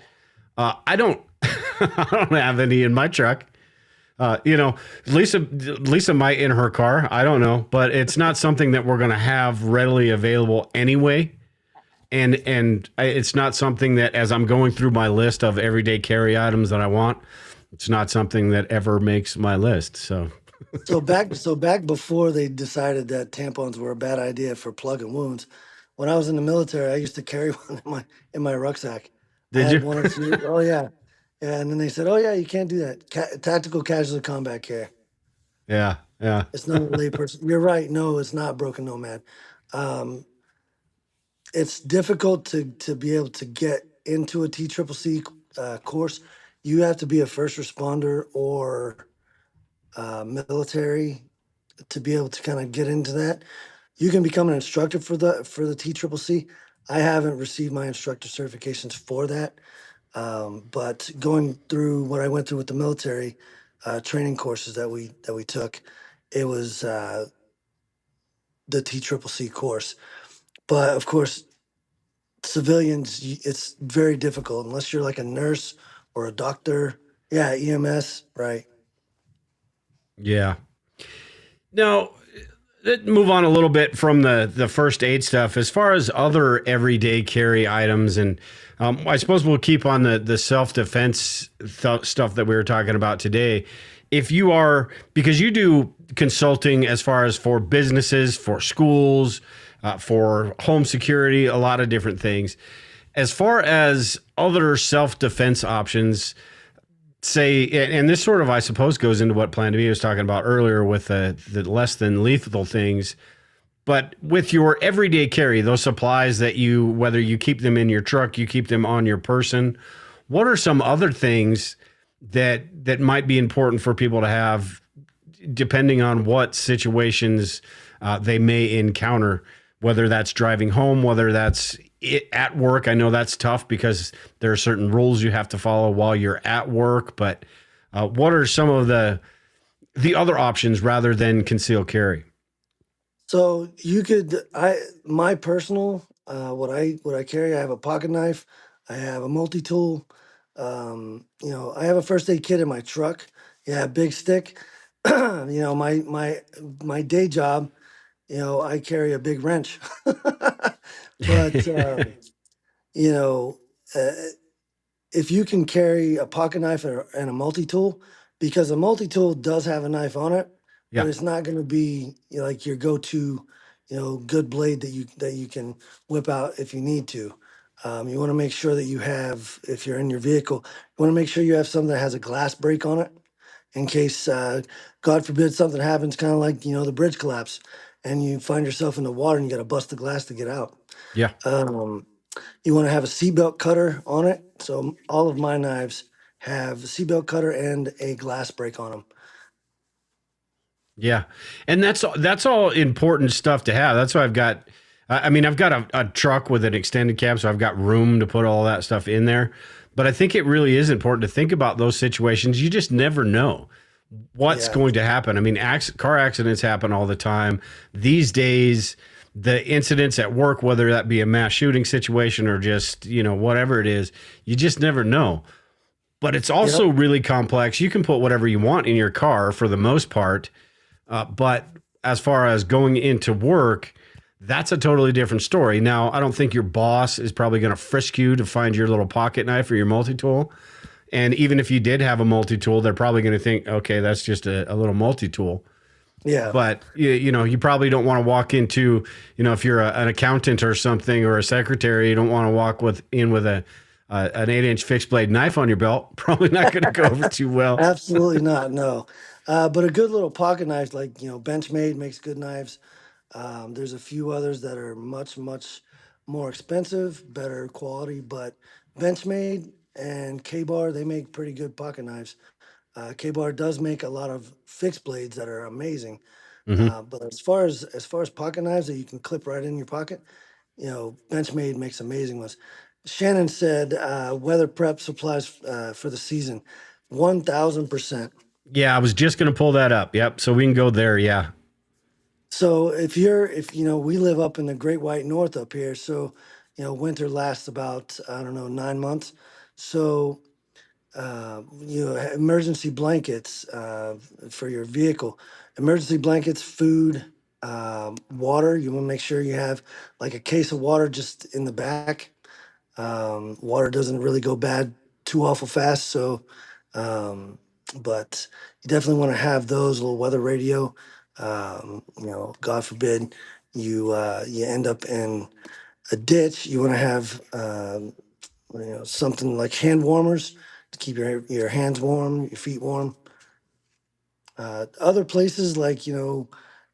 Speaker 1: I don't, I don't have any in my truck. Lisa might in her car. I don't know, but it's not something that we're going to have readily available anyway. And it's not something that, as I'm going through my list of everyday carry items that I want, it's not something that ever makes my list. So
Speaker 2: So back before they decided that tampons were a bad idea for plugging wounds, when I was in the military, I used to carry one in my rucksack. I
Speaker 1: did
Speaker 2: had
Speaker 1: you?
Speaker 2: one or two. Oh yeah, yeah. And then they said, "Oh yeah, you can't do that. Tactical casualty combat care.
Speaker 1: Yeah, yeah,
Speaker 2: It's not a layperson." You're right. No, it's not Broken Nomad. Um, it's difficult to be able to get into a TCCC course. You have to be a first responder or military to be able to kind of get into that. You can become an instructor for the TCCC. I haven't received my instructor certifications for that. But going through what I went through with the military training courses that we took, it was the TCCC course. But of course, civilians, it's very difficult unless you're like a nurse or a doctor. Yeah, EMS, right?
Speaker 1: Yeah. Now, let's move on a little bit from the first aid stuff. As far as other everyday carry items, and I suppose we'll keep on the self defense stuff that we were talking about today. If you are, because you do consulting as far as for businesses, for schools, for home security, a lot of different things. As far as other self defense options, say, and this sort of, I suppose, goes into what Plan B was talking about earlier with the less than lethal things. But with your everyday carry, those supplies that you, whether you keep them in your truck, you keep them on your person, what are some other things that might be important for people to have, depending on what situations they may encounter, whether that's driving home, whether that's at work? I know that's tough because there are certain rules you have to follow while you're at work, but what are some of the other options rather than concealed carry?
Speaker 2: So you could, my personal, what I carry, I have a pocket knife, I have a multi tool, I have a first aid kit in my truck. Yeah, big stick. My day job, I carry a big wrench. But you know, uh, if you can carry a pocket knife and a multi tool, because a multi tool does have a knife on it, but
Speaker 1: Yeah.
Speaker 2: it's not going to be like your go to, good blade that you can whip out if you need to. You want to make sure that you have, if you're in your vehicle, you want to make sure you have something that has a glass break on it in case, God forbid, something happens, kind of like the bridge collapse, and you find yourself in the water and you got to bust the glass to get out.
Speaker 1: Yeah.
Speaker 2: Um, you want to have a seatbelt cutter on it. So all of my knives have a seatbelt cutter and a glass break on them.
Speaker 1: Yeah. And that's all important stuff to have. That's why I've got, I mean, I've got a truck with an extended cab, so I've got room to put all that stuff in there. But I think it really is important to think about those situations. You just never know what's
Speaker 2: Yeah.
Speaker 1: going to happen. I mean, car accidents happen all the time. These days, the incidents at work, whether that be a mass shooting situation or just, whatever it is, you just never know. But it's also
Speaker 2: Yep.
Speaker 1: really complex. You can put whatever you want in your car for the most part. But as far as going into work, that's a totally different story. Now, I don't think your boss is probably going to frisk you to find your little pocket knife or your multi-tool. And even if you did have a multi-tool, they're probably going to think, okay, that's just a little multi-tool.
Speaker 2: Yeah.
Speaker 1: But you probably don't want to walk into, if you're an accountant or something or a secretary, you don't want to walk in with an 8-inch fixed blade knife on your belt. Probably not going to go over too well.
Speaker 2: Absolutely not. No. But a good little pocket knife, like, Benchmade makes good knives. There's a few others that are much, much more expensive, better quality, but Benchmade and K-Bar, they make pretty good pocket knives. K-Bar does make a lot of fixed blades that are amazing.
Speaker 1: Hmm.
Speaker 2: But as far as pocket knives that you can clip right in your pocket, Benchmade makes amazing ones. Shannon said, weather prep supplies for the season, 1,000%.
Speaker 1: Yeah, I was just going to pull that up. Yep. So we can go there. Yeah.
Speaker 2: So if we live up in the Great White North up here, so winter lasts about, I don't know, 9 months. So emergency blankets for your vehicle, emergency blankets, food, water. You want to make sure you have like a case of water just in the back. Water doesn't really go bad too awful fast, so but you definitely want to have those, a little weather radio. God forbid you end up in a ditch. You want to have something like hand warmers to keep your hands warm, your feet warm. Other places like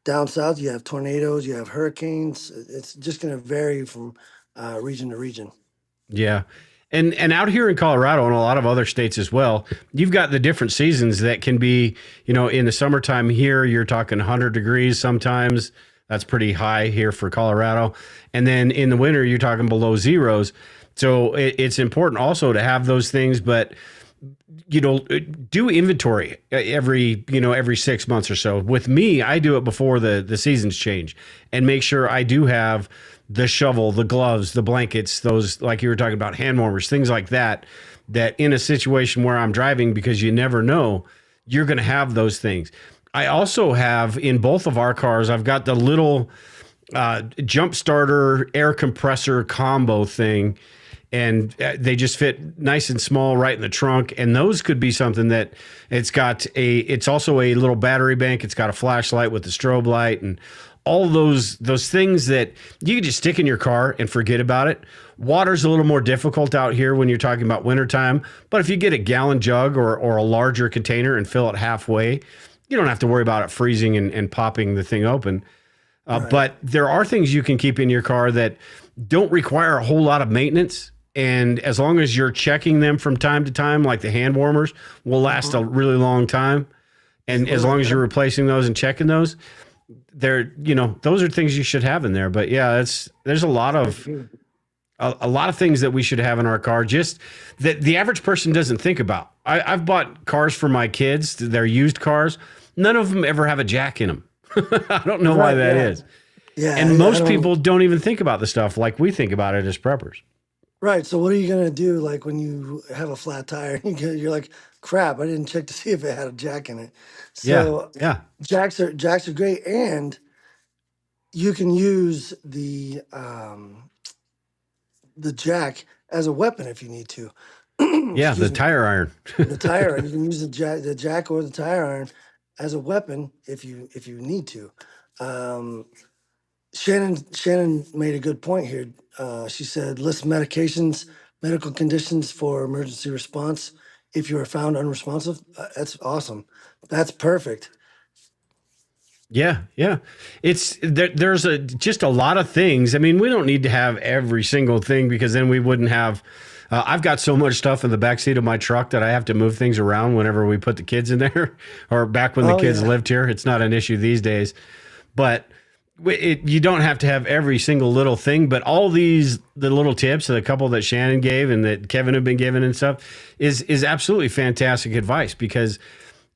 Speaker 2: down south, you have tornadoes, you have hurricanes. It's just going to vary from region to region.
Speaker 1: Yeah. And out here in Colorado and a lot of other states as well, you've got the different seasons that can be, in the summertime here, you're talking 100 degrees sometimes. That's pretty high here for Colorado. And then in the winter, you're talking below zeros. So it's important also to have those things, but do inventory every 6 months or so. With me, I do it before the seasons change and make sure I do have the shovel, the gloves, the blankets, those, like you were talking about, hand warmers, things like that, that in a situation where I'm driving, because you never know, you're going to have those things. I also have in both of our cars, I've got the little jump starter air compressor combo thing, and they just fit nice and small right in the trunk. And those could be something that it's also a little battery bank. It's got a flashlight with the strobe light and all those things that you can just stick in your car and forget about it. Water's a little more difficult out here when you're talking about wintertime, but if you get a gallon jug or a larger container and fill it halfway, you don't have to worry about it freezing and popping the thing open. Right. But there are things you can keep in your car that don't require a whole lot of maintenance. And as long as you're checking them from time to time, like the hand warmers will last a really long time. And as long as you're replacing those and checking those, those are things you should have in there. But yeah, there's a lot of things that we should have in our car, just that the average person doesn't think about. I've bought cars for my kids. They're used cars. None of them ever have a jack in them. I don't know why that is.
Speaker 2: Yeah.
Speaker 1: And most people don't even think about the stuff like we think about it as preppers.
Speaker 2: Right. So what are you going to do, like, when you have a flat tire? You're like, crap, I didn't check to see if it had a jack in it. So
Speaker 1: Yeah.
Speaker 2: jacks are great, and you can use the jack as a weapon if you need to.
Speaker 1: Yeah, the tire iron.
Speaker 2: The tire iron. You can use the jack or the tire iron as a weapon if you need to. Shannon made a good point here. She said, list medications, medical conditions for emergency response if you are found unresponsive. That's awesome. That's perfect.
Speaker 1: Yeah. There's just a lot of things. I mean, we don't need to have every single thing, because then we wouldn't have. I've got so much stuff in the backseat of my truck that I have to move things around whenever we put the kids in there, or back when the kids lived here. It's not an issue these days, but you don't have to have every single little thing. But all the little tips, the couple that Shannon gave and that Kevin had been given and stuff, is absolutely fantastic advice, because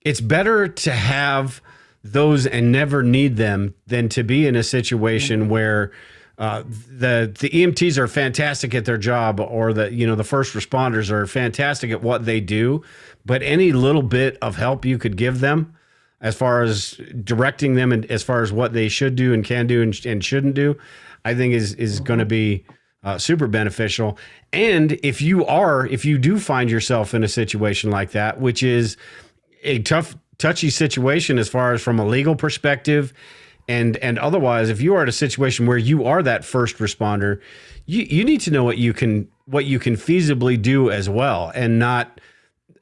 Speaker 1: it's better to have those and never need them than to be in a situation where the EMTs are fantastic at their job, or the first responders are fantastic at what they do, but any little bit of help you could give them as far as directing them and as far as what they should do and can do and shouldn't do, I think is going to be super beneficial. And if you do find yourself in a situation like that, which is a touchy situation as far as from a legal perspective and otherwise, if you are in a situation where you are that first responder, you need to know what you can feasibly do as well, and not,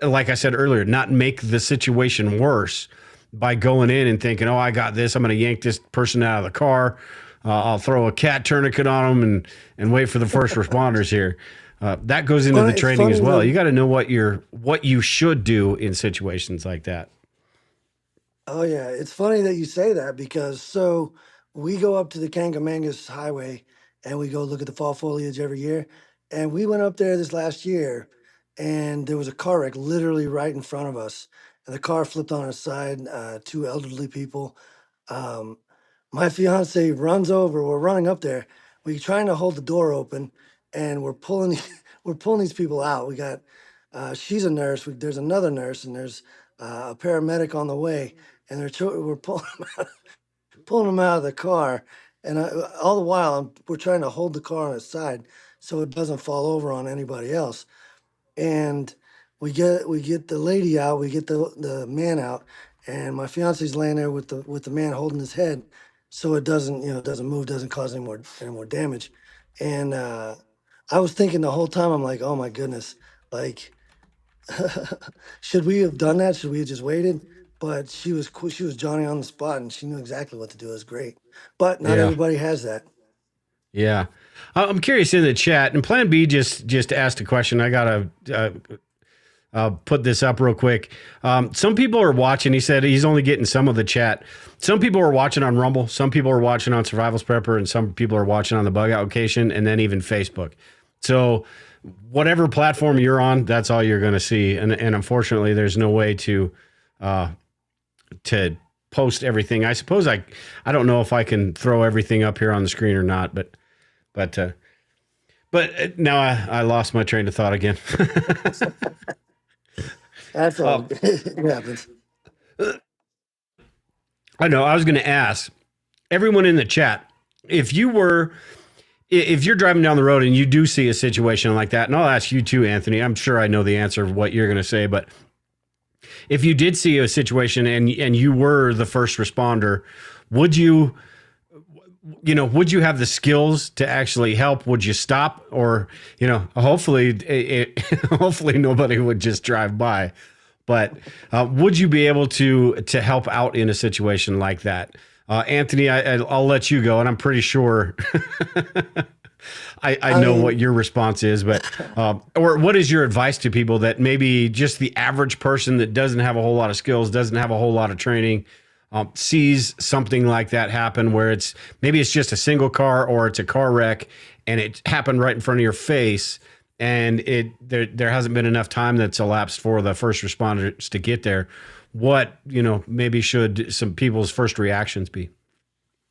Speaker 1: like I said earlier, not make the situation worse by going in and thinking, oh, I got this, I'm going to yank this person out of the car, I'll throw a cat tourniquet on them and wait for the first responders here. That goes into the training as well. You got to know what you should do in situations like that.
Speaker 2: Oh yeah, it's funny that you say that, because we go up to the Kangamangas Highway and we go look at the fall foliage every year. And we went up there this last year, and there was a car wreck literally right in front of us. And the car flipped on its side, two elderly people. My fiance runs over. We're running up there. We're trying to hold the door open, and we're pulling these people out. We got she's a nurse. There's another nurse, and there's a paramedic on the way, and we're pulling them out of the car. And all the while, we're trying to hold the car on its side so it doesn't fall over on anybody else. And we get the lady out, we get the man out, and my fiance's laying there with the man holding his head, so it doesn't move, doesn't cause any more damage. And I was thinking the whole time, I'm like, oh my goodness, like, should we have done that? Should we have just waited? But she was Johnny on the spot, and she knew exactly what to do. It was great, but not everybody has that.
Speaker 1: Yeah, I'm curious in the chat, and Plan B just asked a question. I gotta put this up real quick. Some people are watching. He said he's only getting some of the chat. Some people are watching on Rumble. Some people are watching on Survival's Prepper, and some people are watching on the Bug Out Location, and then even Facebook. So whatever platform you're on, that's all you're going to see. And unfortunately, there's no way uh, to post everything. I suppose I don't know if I can throw everything up here on the screen or not, but now I lost my train of thought again.
Speaker 2: That's all.
Speaker 1: Oh,
Speaker 2: It happens.
Speaker 1: I know. I was going to ask everyone in the chat if you're driving down the road and you do see a situation like that, and I'll ask you too, Anthony. I'm sure I know the answer of what you're going to say, but if you did see a situation and you were the first responder, would you would you have the skills to actually help? Would you stop, or hopefully hopefully nobody would just drive by, but would you be able to help out in a situation like that? Anthony, I'll let you go, and I'm pretty sure I
Speaker 2: I
Speaker 1: know what
Speaker 2: mean,
Speaker 1: your response is, but or what is your advice to people that maybe just the average person that doesn't have a whole lot of skills, doesn't have a whole lot of training, sees something like that happen where maybe it's just a single car or it's a car wreck and it happened right in front of your face, and there hasn't been enough time that's elapsed for the first responders to get there. What maybe should some people's first reactions be?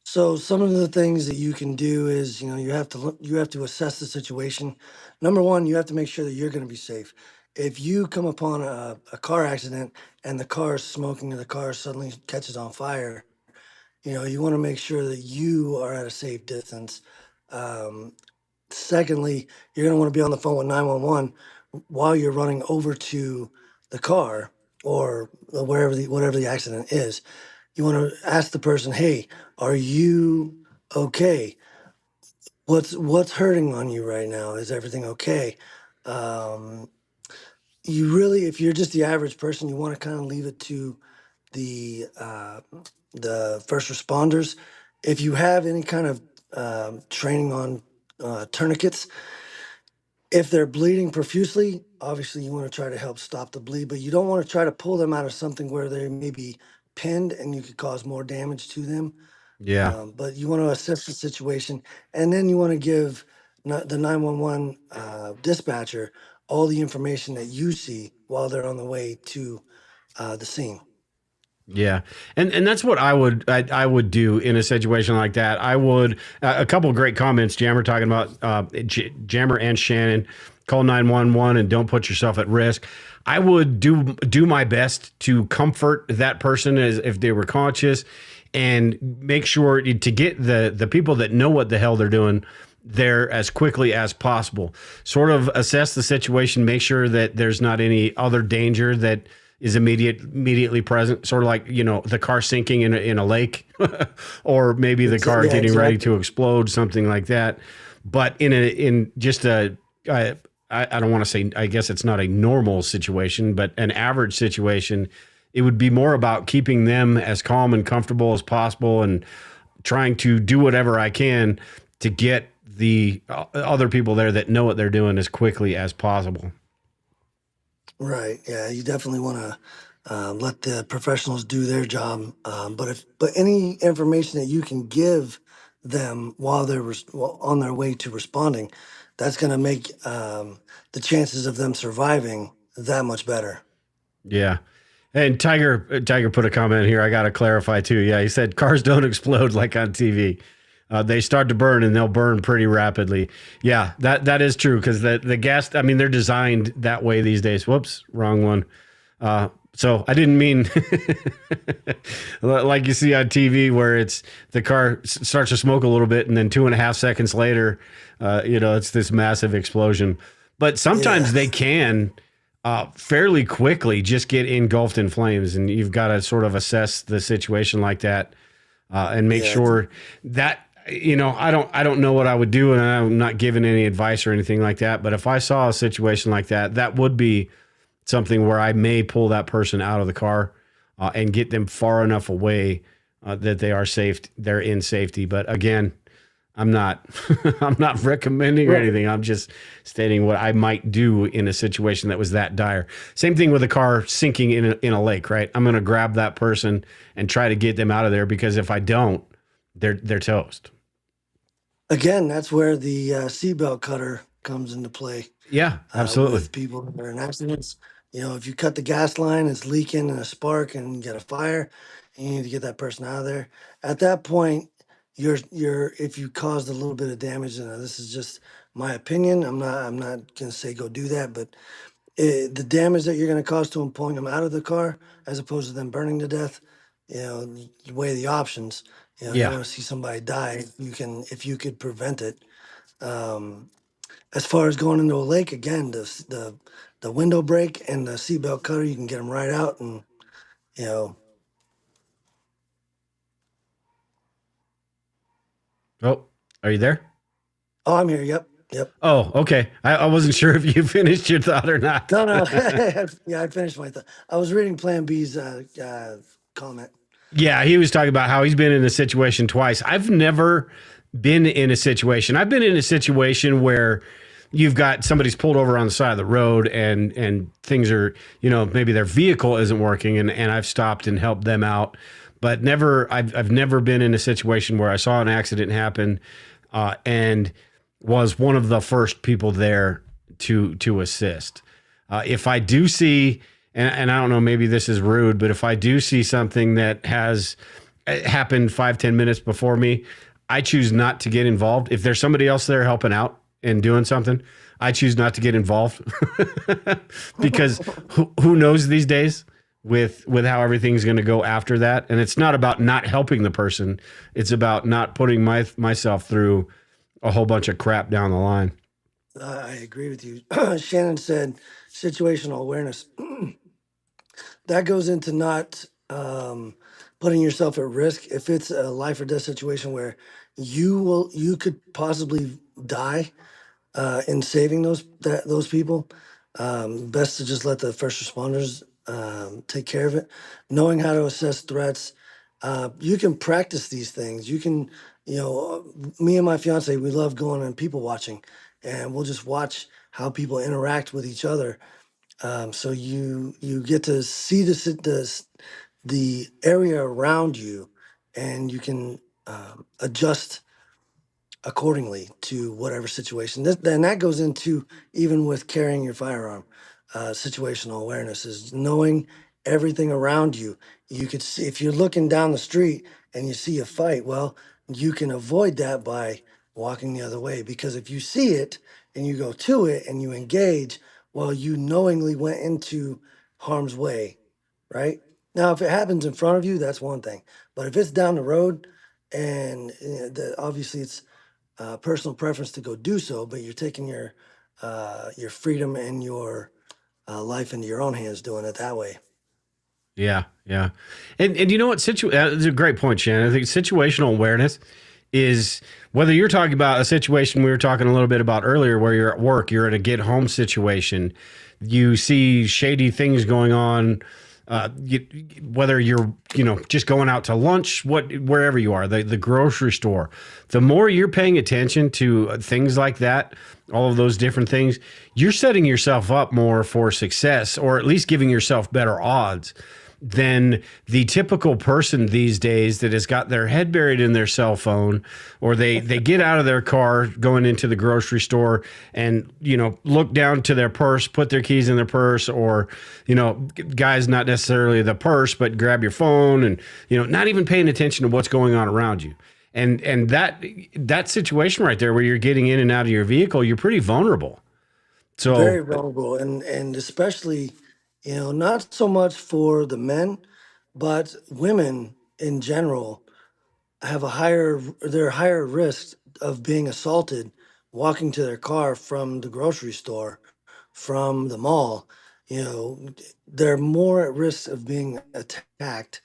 Speaker 2: so some of the things that you can do is, you have to assess the situation. Number one, you have to make sure that you're going to be safe. If you come upon a car accident and the car is smoking or the car suddenly catches on fire, you want to make sure that you are at a safe distance. Um, Secondly, you're going to want to be on the phone with 911 while you're running over to the car or whatever the accident is. You want to ask the person, "Hey, are you okay? What's hurting on you right now? Is everything okay?" Um, you really, if you're just the average person, you want to kind of leave it to the uh, the first responders. If you have any kind of training on tourniquets, if they're bleeding profusely, obviously you want to try to help stop the bleed, but you don't want to try to pull them out of something where they may be pinned and you could cause more damage to them.
Speaker 1: Yeah.
Speaker 2: But you want to assess the situation, and then you want to give the 911 dispatcher all the information that you see while they're on the way to the scene.
Speaker 1: Yeah, and that's what I would do in a situation like that. I would a couple of great comments. Jammer talking about Jammer and Shannon, call 911 and don't put yourself at risk. I would do my best to comfort that person as if they were conscious, and make sure to get the people that know what the hell they're doing there as quickly as possible. Sort of assess the situation, make sure that there's not any other danger that is immediately present, sort of like the car sinking in a lake, or maybe the car
Speaker 2: Yeah,
Speaker 1: getting ready
Speaker 2: exactly.
Speaker 1: to explode, something like that. But in just I don't want to say, I guess it's not a normal situation, but an average situation, it would be more about keeping them as calm and comfortable as possible, and trying to do whatever I can to get the other people there that know what they're doing as quickly as possible.
Speaker 2: Right. Yeah, you definitely want to let the professionals do their job. But any information that you can give them while while on their way to responding, that's going to make the chances of them surviving that much better.
Speaker 1: Yeah. And Tiger put a comment here. I got to clarify too. Yeah, he said cars don't explode like on TV. They start to burn and they'll burn pretty rapidly. Yeah, that is true, because the gas. I mean, they're designed that way these days. Whoops, wrong one. So I didn't mean like you see on TV where it's the car starts to smoke a little bit and then 2.5 seconds later, it's this massive explosion. But sometimes
Speaker 2: Yeah.
Speaker 1: they can fairly quickly just get engulfed in flames, and you've got to sort of assess the situation like that, and make
Speaker 2: Yeah.
Speaker 1: sure that I don't know what I would do, and I'm not giving any advice or anything like that. But if I saw a situation like that, that would be something where I may pull that person out of the car and get them far enough away that they are safe. They're in safety. But again, I'm not I'm not recommending or
Speaker 2: Right.
Speaker 1: anything. I'm just stating what I might do in a situation that was that dire. Same thing with a car sinking in a lake, right? I'm going to grab that person and try to get them out of there, because if I don't, they're toast.
Speaker 2: Again, that's where the seatbelt cutter comes into play.
Speaker 1: Yeah, absolutely.
Speaker 2: with people that are in accidents. You know, if you cut the gas line, it's leaking and a spark, and you get a fire, and you need to get that person out of there. At that point, you're if you caused a little bit of damage, and this is just my opinion. I'm not gonna say go do that, but the damage that you're gonna cause to them pulling them out of the car, as opposed to them burning to death, you know, you weigh the options. You know, you don't
Speaker 1: Yeah.
Speaker 2: want to see somebody die. You can if you could prevent it. Um, as far as going into a lake, again, the window brake and the seatbelt cutter, you can get them right out, and you know.
Speaker 1: Oh, are you there?
Speaker 2: Oh, I'm here. Yep, yep.
Speaker 1: Oh, okay. I wasn't sure if you finished your thought or not.
Speaker 2: No, no. Yeah, I finished my thought. I was reading Plan B's comment.
Speaker 1: Yeah, he was talking about how he's been in a situation twice. I've never been in a situation. I've been in a situation where you've got somebody's pulled over on the side of the road and things are, maybe their vehicle isn't working and I've stopped and helped them out. But I've never been in a situation where I saw an accident happen and was one of the first people there to assist. If I do see, and I don't know, maybe this is rude, but if I do see something that has happened 5-10 minutes before me, I choose not to get involved. If there's somebody else there helping out and doing something, I choose not to get involved because who knows these days with how everything's going to go after that. And it's not about not helping the person. It's about not putting myself through a whole bunch of crap down the line.
Speaker 2: I agree with you. Shannon said situational awareness. That goes into not putting yourself at risk. If it's a life or death situation where you could possibly die in saving those people, best to just let the first responders take care of it. Knowing how to assess threats, you can practice these things. You can, me and my fiance, we love going and people watching, and we'll just watch how people interact with each other. So you get to see the area around you, and you can adjust accordingly to whatever situation. Then that goes into even with carrying your firearm. Situational awareness is knowing everything around you. You could see if you're looking down the street and you see a fight. Well, you can avoid that by walking the other way, because if you see it and you go to it and you engage, well, you knowingly went into harm's way, right? Now, if it happens in front of you, that's one thing. But if it's down the road, and obviously it's personal preference to go do so, but you're taking your freedom and your life into your own hands doing it that way.
Speaker 1: Yeah, yeah, and you know what? It's a great point, Shannon. I think situational awareness is whether you're talking about a situation we were talking a little bit about earlier, where you're at work, you're in a get home situation, you see shady things going on. Whether you're just going out to lunch, wherever you are, the grocery store, the more you're paying attention to things like that, all of those different things, you're setting yourself up more for success, or at least giving yourself better odds than the typical person these days that has got their head buried in their cell phone, or they get out of their car going into the grocery store and look down to their purse, put their keys in their purse, or guys, not necessarily the purse, but grab your phone and not even paying attention to what's going on around you. And that situation right there where you're getting in and out of your vehicle, you're pretty vulnerable. So
Speaker 2: Very vulnerable, and especially, not so much for the men, but women in general have they're higher risk of being assaulted walking to their car from the grocery store, from the mall. They're more at risk of being attacked.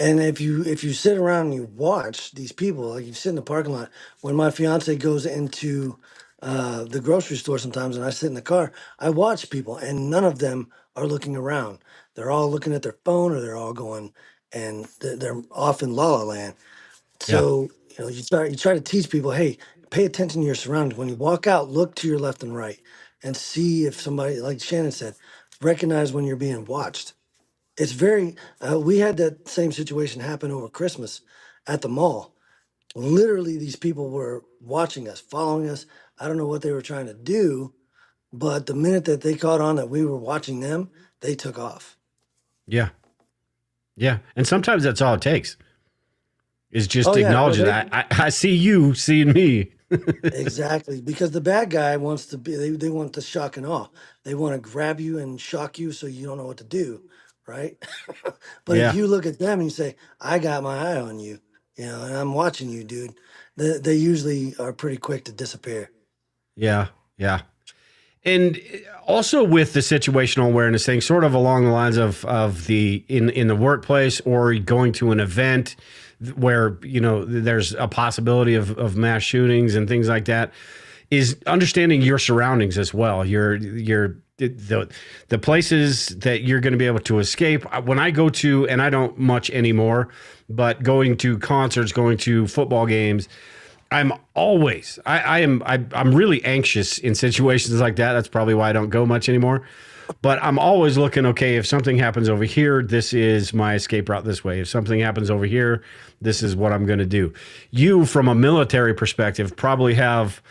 Speaker 2: And if you sit around and you watch these people, like you sit in the parking lot, when my fiance goes into the grocery store sometimes, and I sit in the car, I watch people, and none of them are looking around. They're all looking at their phone, or they're all going, and they're off in la la land.
Speaker 1: yeah,
Speaker 2: So you try to teach people, hey, pay attention to your surroundings. When you walk out, look to your left and right, and see if somebody, like Shannon said, recognize when you're being watched. It's very. We had that same situation happen over Christmas at the mall. Literally, these people were watching us, following us. I don't know what they were trying to do, But the minute that they caught on that we were watching them, they took off.
Speaker 1: Yeah. Yeah. And sometimes that's all it takes is just
Speaker 2: Oh yeah, no,
Speaker 1: acknowledging that I see you seeing me.
Speaker 2: exactly, because the bad guy wants to be they want the shock and awe. They want to grab you and shock you so you don't know what to do, right? But if
Speaker 1: Yeah.
Speaker 2: you look at them and you say, "I got my eye on you," and I'm watching you, dude, they usually are pretty quick to disappear.
Speaker 1: Yeah. Yeah. And also with the situational awareness thing, sort of along the lines of the in the workplace or going to an event where there's a possibility of mass shootings and things like that, is understanding your surroundings as well. The places that you're going to be able to escape. When I go to, and I don't much anymore, but going to concerts, going to football games, I'm always I'm really anxious in situations like that. That's probably why I don't go much anymore. But I'm always looking, okay, if something happens over here, this is my escape route this way. If something happens over here, this is what I'm going to do. You, from a military perspective, probably have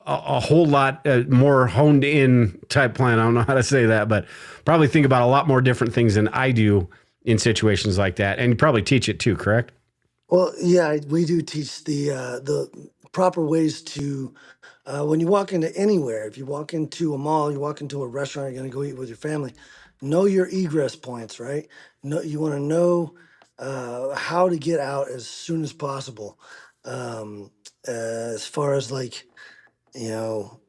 Speaker 1: a whole lot more honed in type plan. I don't know how to say that, but probably think about a lot more different things than I do in situations like that. And you probably teach it too, correct?
Speaker 2: Well, yeah, we do teach the proper ways to when you walk into anywhere. If you walk into a mall, you walk into a restaurant, you're going to go eat with your family. Know your egress points, right? No, you want to know how to get out as soon as possible. Um, as far as like you know,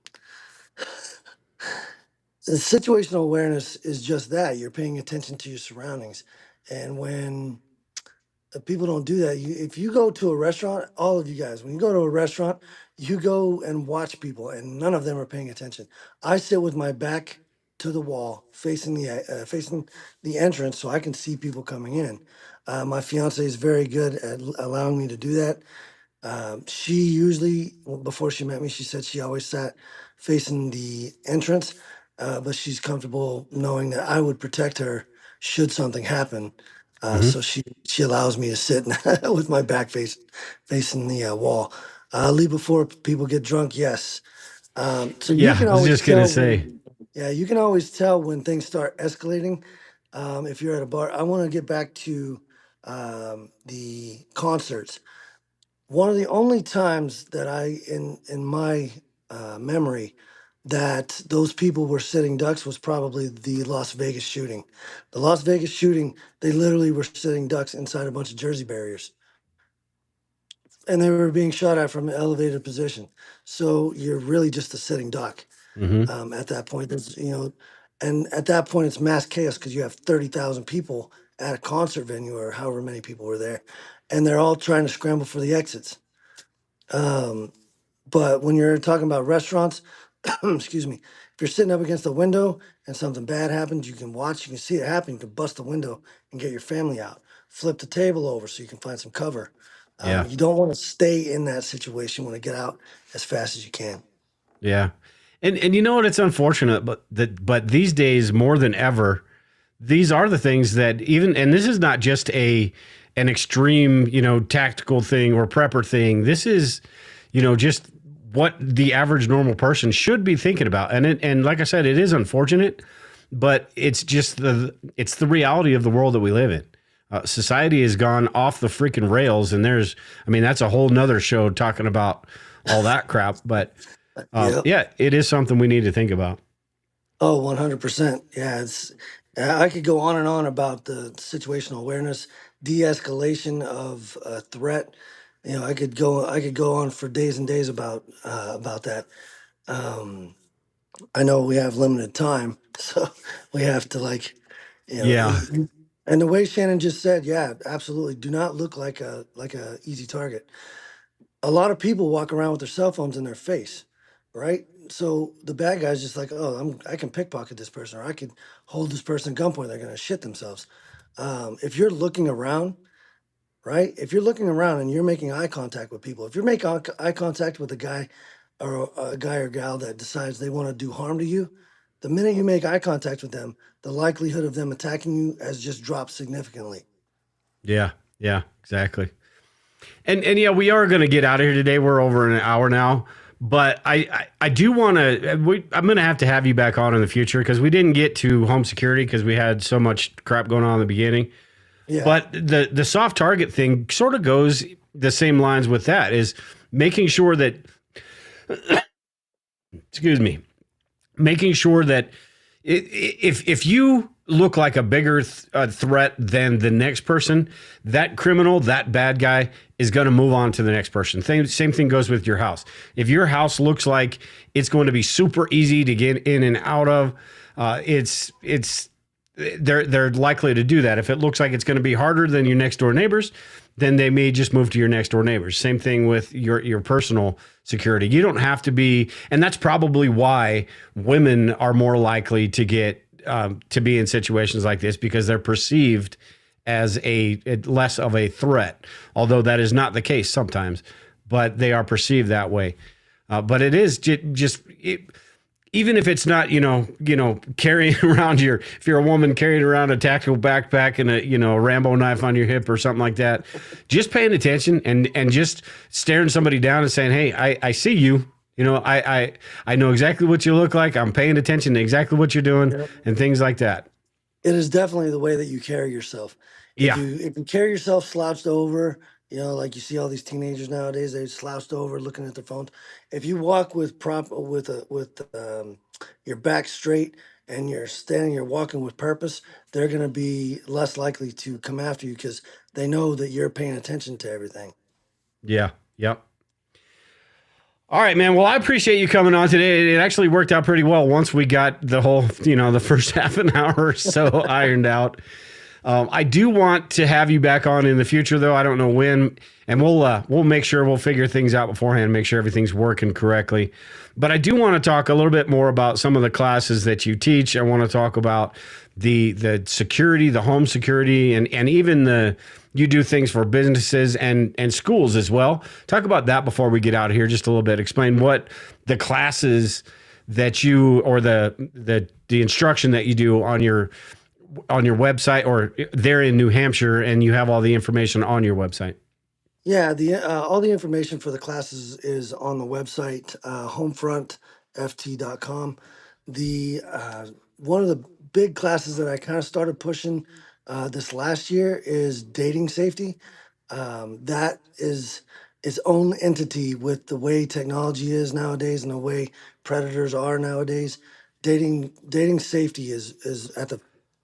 Speaker 2: the situational awareness is just that you're paying attention to your surroundings, and when people don't do that. If you go to a restaurant, all of you guys, when you go to a restaurant, you go and watch people, and none of them are paying attention. I sit with my back to the wall, facing the entrance, so I can see people coming in. My fiance is very good at allowing me to do that. She usually, well, before she met me, she said she always sat facing the entrance, but she's comfortable knowing that I would protect her should something happen.
Speaker 1: Hmm.
Speaker 2: So she allows me to sit with my back facing the wall. Leave before people get drunk. Yes. So you
Speaker 1: Yeah,
Speaker 2: can
Speaker 1: I was
Speaker 2: always
Speaker 1: just gonna
Speaker 2: tell
Speaker 1: say.
Speaker 2: when, yeah, you can always tell when things start escalating. If you're at a bar, I want to get back to the concerts. One of the only times that in my memory, that those people were sitting ducks was probably the Las Vegas shooting. The Las Vegas shooting, they literally were sitting ducks inside a bunch of Jersey barriers, and they were being shot at from an elevated position. So you're really just a sitting duck
Speaker 1: Hmm.
Speaker 2: at that point. And at that point, it's mass chaos because you have 30,000 people at a concert venue or however many people were there, and they're all trying to scramble for the exits. Um, But when you're talking about restaurants, excuse me, if you're sitting up against a window and something bad happens, you can watch, you can see it happen, you can bust the window and get your family out. Flip the table over so you can find some cover.
Speaker 1: Yeah.
Speaker 2: You don't want to stay in that situation. You want to get out as fast as you can.
Speaker 1: Yeah. And you know what? It's unfortunate, but these days more than ever, these are the things that even, and this is not just an extreme, tactical thing or prepper thing. This is, just what the average normal person should be thinking about. And like I said, it is unfortunate, but it's just it's the reality of the world that we live in. Society has gone off the freaking rails, and I mean, that's a whole nother show talking about all that crap. But
Speaker 2: Yep.
Speaker 1: yeah, it is something we need to think about.
Speaker 2: Oh, 100%. Yeah, I could go on and on about the situational awareness, de-escalation of a threat. I could go on for days and days about that. Um, I know we have limited time, so we have to
Speaker 1: Yeah.
Speaker 2: and the way Shannon just said, yeah, absolutely. Do not look like a easy target. A lot of people walk around with their cell phones in their face, right? So the bad guy's just like, oh, I can pickpocket this person, or I could hold this person at gunpoint. They're gonna shit themselves. If you're looking around, right? If you're looking around and you're making eye contact with people, if you're making eye contact with a guy or a guy or gal that decides they want to do harm to you, the minute you make eye contact with them, the likelihood of them attacking you has just dropped significantly.
Speaker 1: Yeah. Yeah. Exactly. And yeah, we are going to get out of here today. We're over an hour now, But I do want to. I'm going to have you back on in the future because we didn't get to home security because we had so much crap going on in the beginning.
Speaker 2: Yeah.
Speaker 1: But the soft target thing sort of goes the same lines with that, is making sure that excuse me, making sure that if you look like a bigger threat than the next person, that criminal, that bad guy is going to move on to the next person. Same thing goes with your house. If your house looks like it's going to be super easy to get in and out of, they're likely to do that. If it looks like it's going to be harder than your next door neighbors, then they may just move to your next door neighbors. Same thing with your personal security. You don't have to be, and that's probably why women are more likely to get to be in situations like this, because they're perceived as a less of a threat. Although that is not the case sometimes, but they are perceived that way. But it is just even if it's not, carrying around if you're a woman carrying around a tactical backpack and a Rambo knife on your hip or something like that, just paying attention and just staring somebody down and saying, hey, I see you. I know exactly what you look like. I'm paying attention to exactly what you're doing. Yep. And things like that.
Speaker 2: It is definitely the way that you carry yourself. If you carry yourself slouched over, like you see all these teenagers nowadays, they slouched over looking at their phones. If you walk with your back straight and you're walking with purpose, they're going to be less likely to come after you because they know that you're paying attention to everything.
Speaker 1: Yeah. Yep. All right, man. Well, I appreciate you coming on today. It actually worked out pretty well once we got the whole, the first half an hour or so ironed out. I do want to have you back on in the future, though. I don't know when, and we'll make sure we'll figure things out beforehand, make sure everything's working correctly. But I do want to talk a little bit more about some of the classes that you teach. I want to talk about the security, the home security, and even you do things for businesses and schools as well. Talk about that before we get out of here just a little bit. Explain what the classes that you, or the instruction that you do on your website, or there in New Hampshire, and you have all the information on your website.
Speaker 2: Yeah, all the information for the classes is on the website, homefrontft.com. One of the big classes that I kind of started pushing this last year is dating safety. That is its own entity with the way technology is nowadays and the way predators are nowadays. Dating safety is at the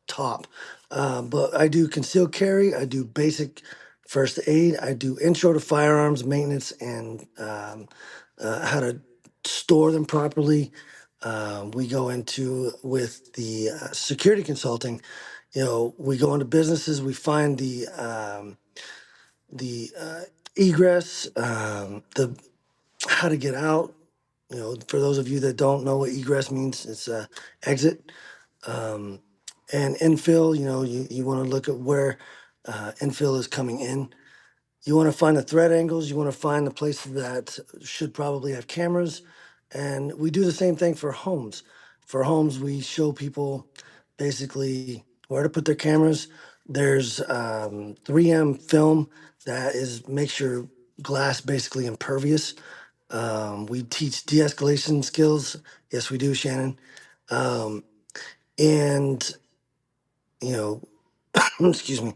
Speaker 2: top. But I do concealed carry, I do basic first aid, I do intro to firearms maintenance and how to store them properly. We go into with the security consulting. We go into businesses, we find the egress, the how to get out. For those of you that don't know what egress means, it's exit. And infill, you want to look at where infill is coming in. You want to find the threat angles. You want to find the places that should probably have cameras. And we do the same thing for homes. For homes, we show people basically where to put their cameras. There's 3M film that makes your glass basically impervious. We teach de-escalation skills. Yes, we do, Shannon. And excuse me,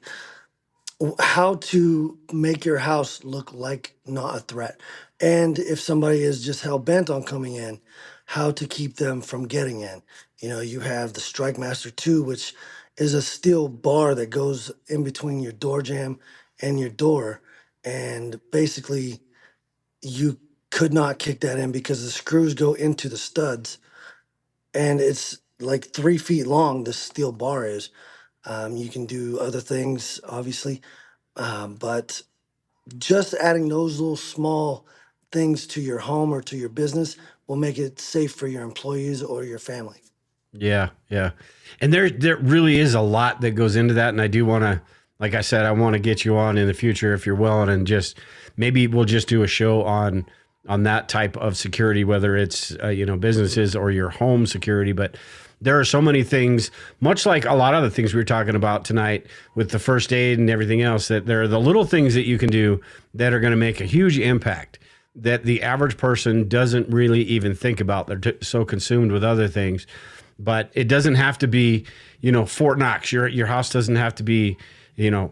Speaker 2: how to make your house look like not a threat. And if somebody is just hell bent on coming in, how to keep them from getting in. You have the Strike Master 2, which is a steel bar that goes in between your door jamb and your door. And basically, you could not kick that in because the screws go into the studs. And it's like 3 feet long, this steel bar is. You can do other things, obviously, but just adding those little small things to your home or to your business will make it safe for your employees or your family.
Speaker 1: Yeah, yeah. And there really is a lot that goes into that. And I do want to, like I said, I want to get you on in the future if you're willing, and just maybe we'll just do a show on that type of security, whether it's, businesses or your home security. But there are so many things, much like a lot of the things we were talking about tonight with the first aid and everything else, that there are the little things that you can do that are going to make a huge impact. that the average person doesn't really even think about. They're so consumed with other things. But it doesn't have to be, Fort Knox. Your house doesn't have to be,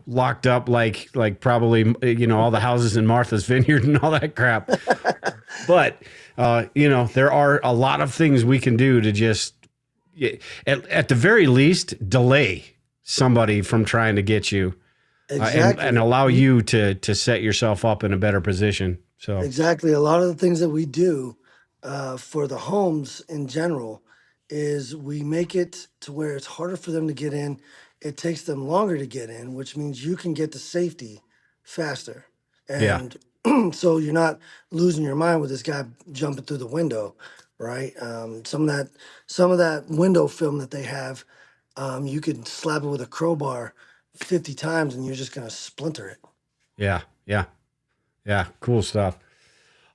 Speaker 1: locked up like probably, all the houses in Martha's Vineyard and all that crap. But, there are a lot of things we can do to just, at the very least, delay somebody from trying to get you.
Speaker 2: Exactly.
Speaker 1: And allow you to set yourself up in a better position. So
Speaker 2: Exactly. A lot of the things that we do for the homes in general is we make it to where it's harder for them to get in. It takes them longer to get in, which means you can get to safety faster.
Speaker 1: yeah,
Speaker 2: And so you're not losing your mind with this guy jumping through the window, right? Some of that window film that they have, you could slap it with a crowbar 50 times and you're just gonna splinter it.
Speaker 1: yeah, yeah, yeah. Cool stuff.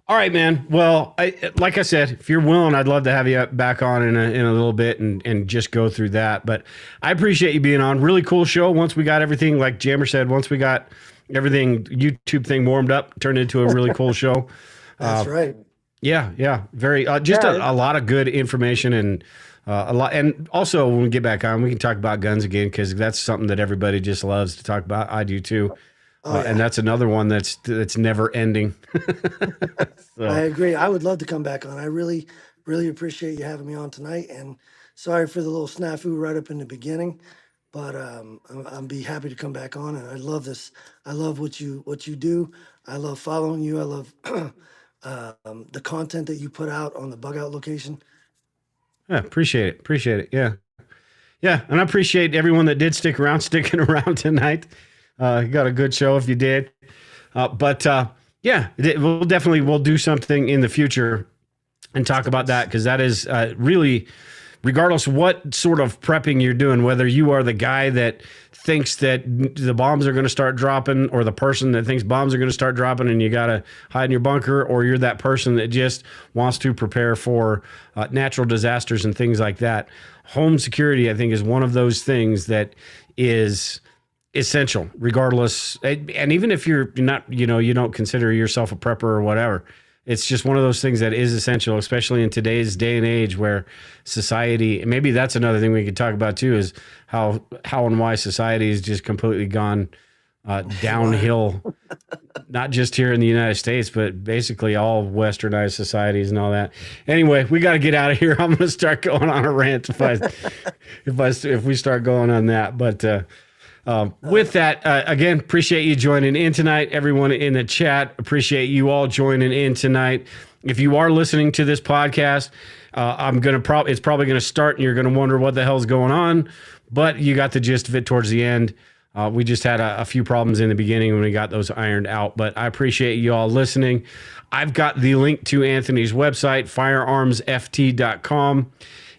Speaker 1: All right, man. Well, like I said, if you're willing, I'd love to have you back on in a little bit and just go through that. But I appreciate you being on. Really cool show. Once we got everything, like Jammer said, once we got everything YouTube thing warmed up, turned into a really cool show.
Speaker 2: That's right.
Speaker 1: Yeah. Very, just a lot of good information and a lot. And also when we get back on, we can talk about guns again, because that's something that everybody just loves to talk about. I do too. And that's another one that's never ending. So,
Speaker 2: I agree. I would love to come back on. I really, really appreciate you having me on tonight. And sorry for the little snafu right up in the beginning, but I'll be happy to come back on. And I love this. I love what you do. I love following you. I love the content that you put out on the Bug Out location.
Speaker 1: yeah, appreciate it. Yeah. Yeah. And I appreciate everyone that did sticking around tonight. You got a good show if you did. Yeah, we'll do something in the future and talk about that, because that is really, regardless of what sort of prepping you're doing, whether you are the guy that thinks that the bombs are going to start dropping, or the person that thinks bombs are going to start dropping and you got to hide in your bunker, or you're that person that just wants to prepare for natural disasters and things like that. Home security, I think, is one of those things that is essential, regardless. And even if you're not, you don't consider yourself a prepper or whatever, it's just one of those things that is essential, especially in today's day and age where society, and maybe that's another thing we could talk about too, is how and why society has just completely gone downhill, not just here in the United States, but basically all westernized societies and all that. Anyway, we got to get out of here. I'm going to start going on a rant if we start going on that. But with that, again, appreciate you joining in tonight. Everyone in the chat, appreciate you all joining in tonight. If you are listening to this podcast, it's probably going to start and you're going to wonder what the hell's going on, but you got the gist of it towards the end. We just had a few problems in the beginning when we got those ironed out, but I appreciate you all listening. I've got the link to Anthony's website, firearmsft.com.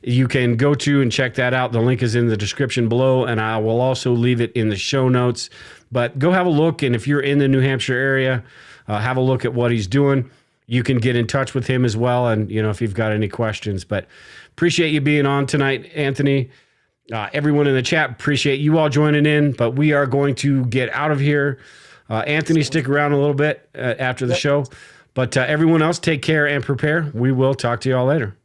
Speaker 1: You can go to and check that out. The link is in the description below, and I will also leave it in the show notes. But go have a look, and if you're in the New Hampshire area, have a look at what he's doing. You can get in touch with him as well, and if you've got any questions. But appreciate you being on tonight, Anthony. Everyone in the chat, appreciate you all joining in, but we are going to get out of here. Anthony, stick around a little bit after the show. But everyone else, take care and prepare. We will talk to you all later.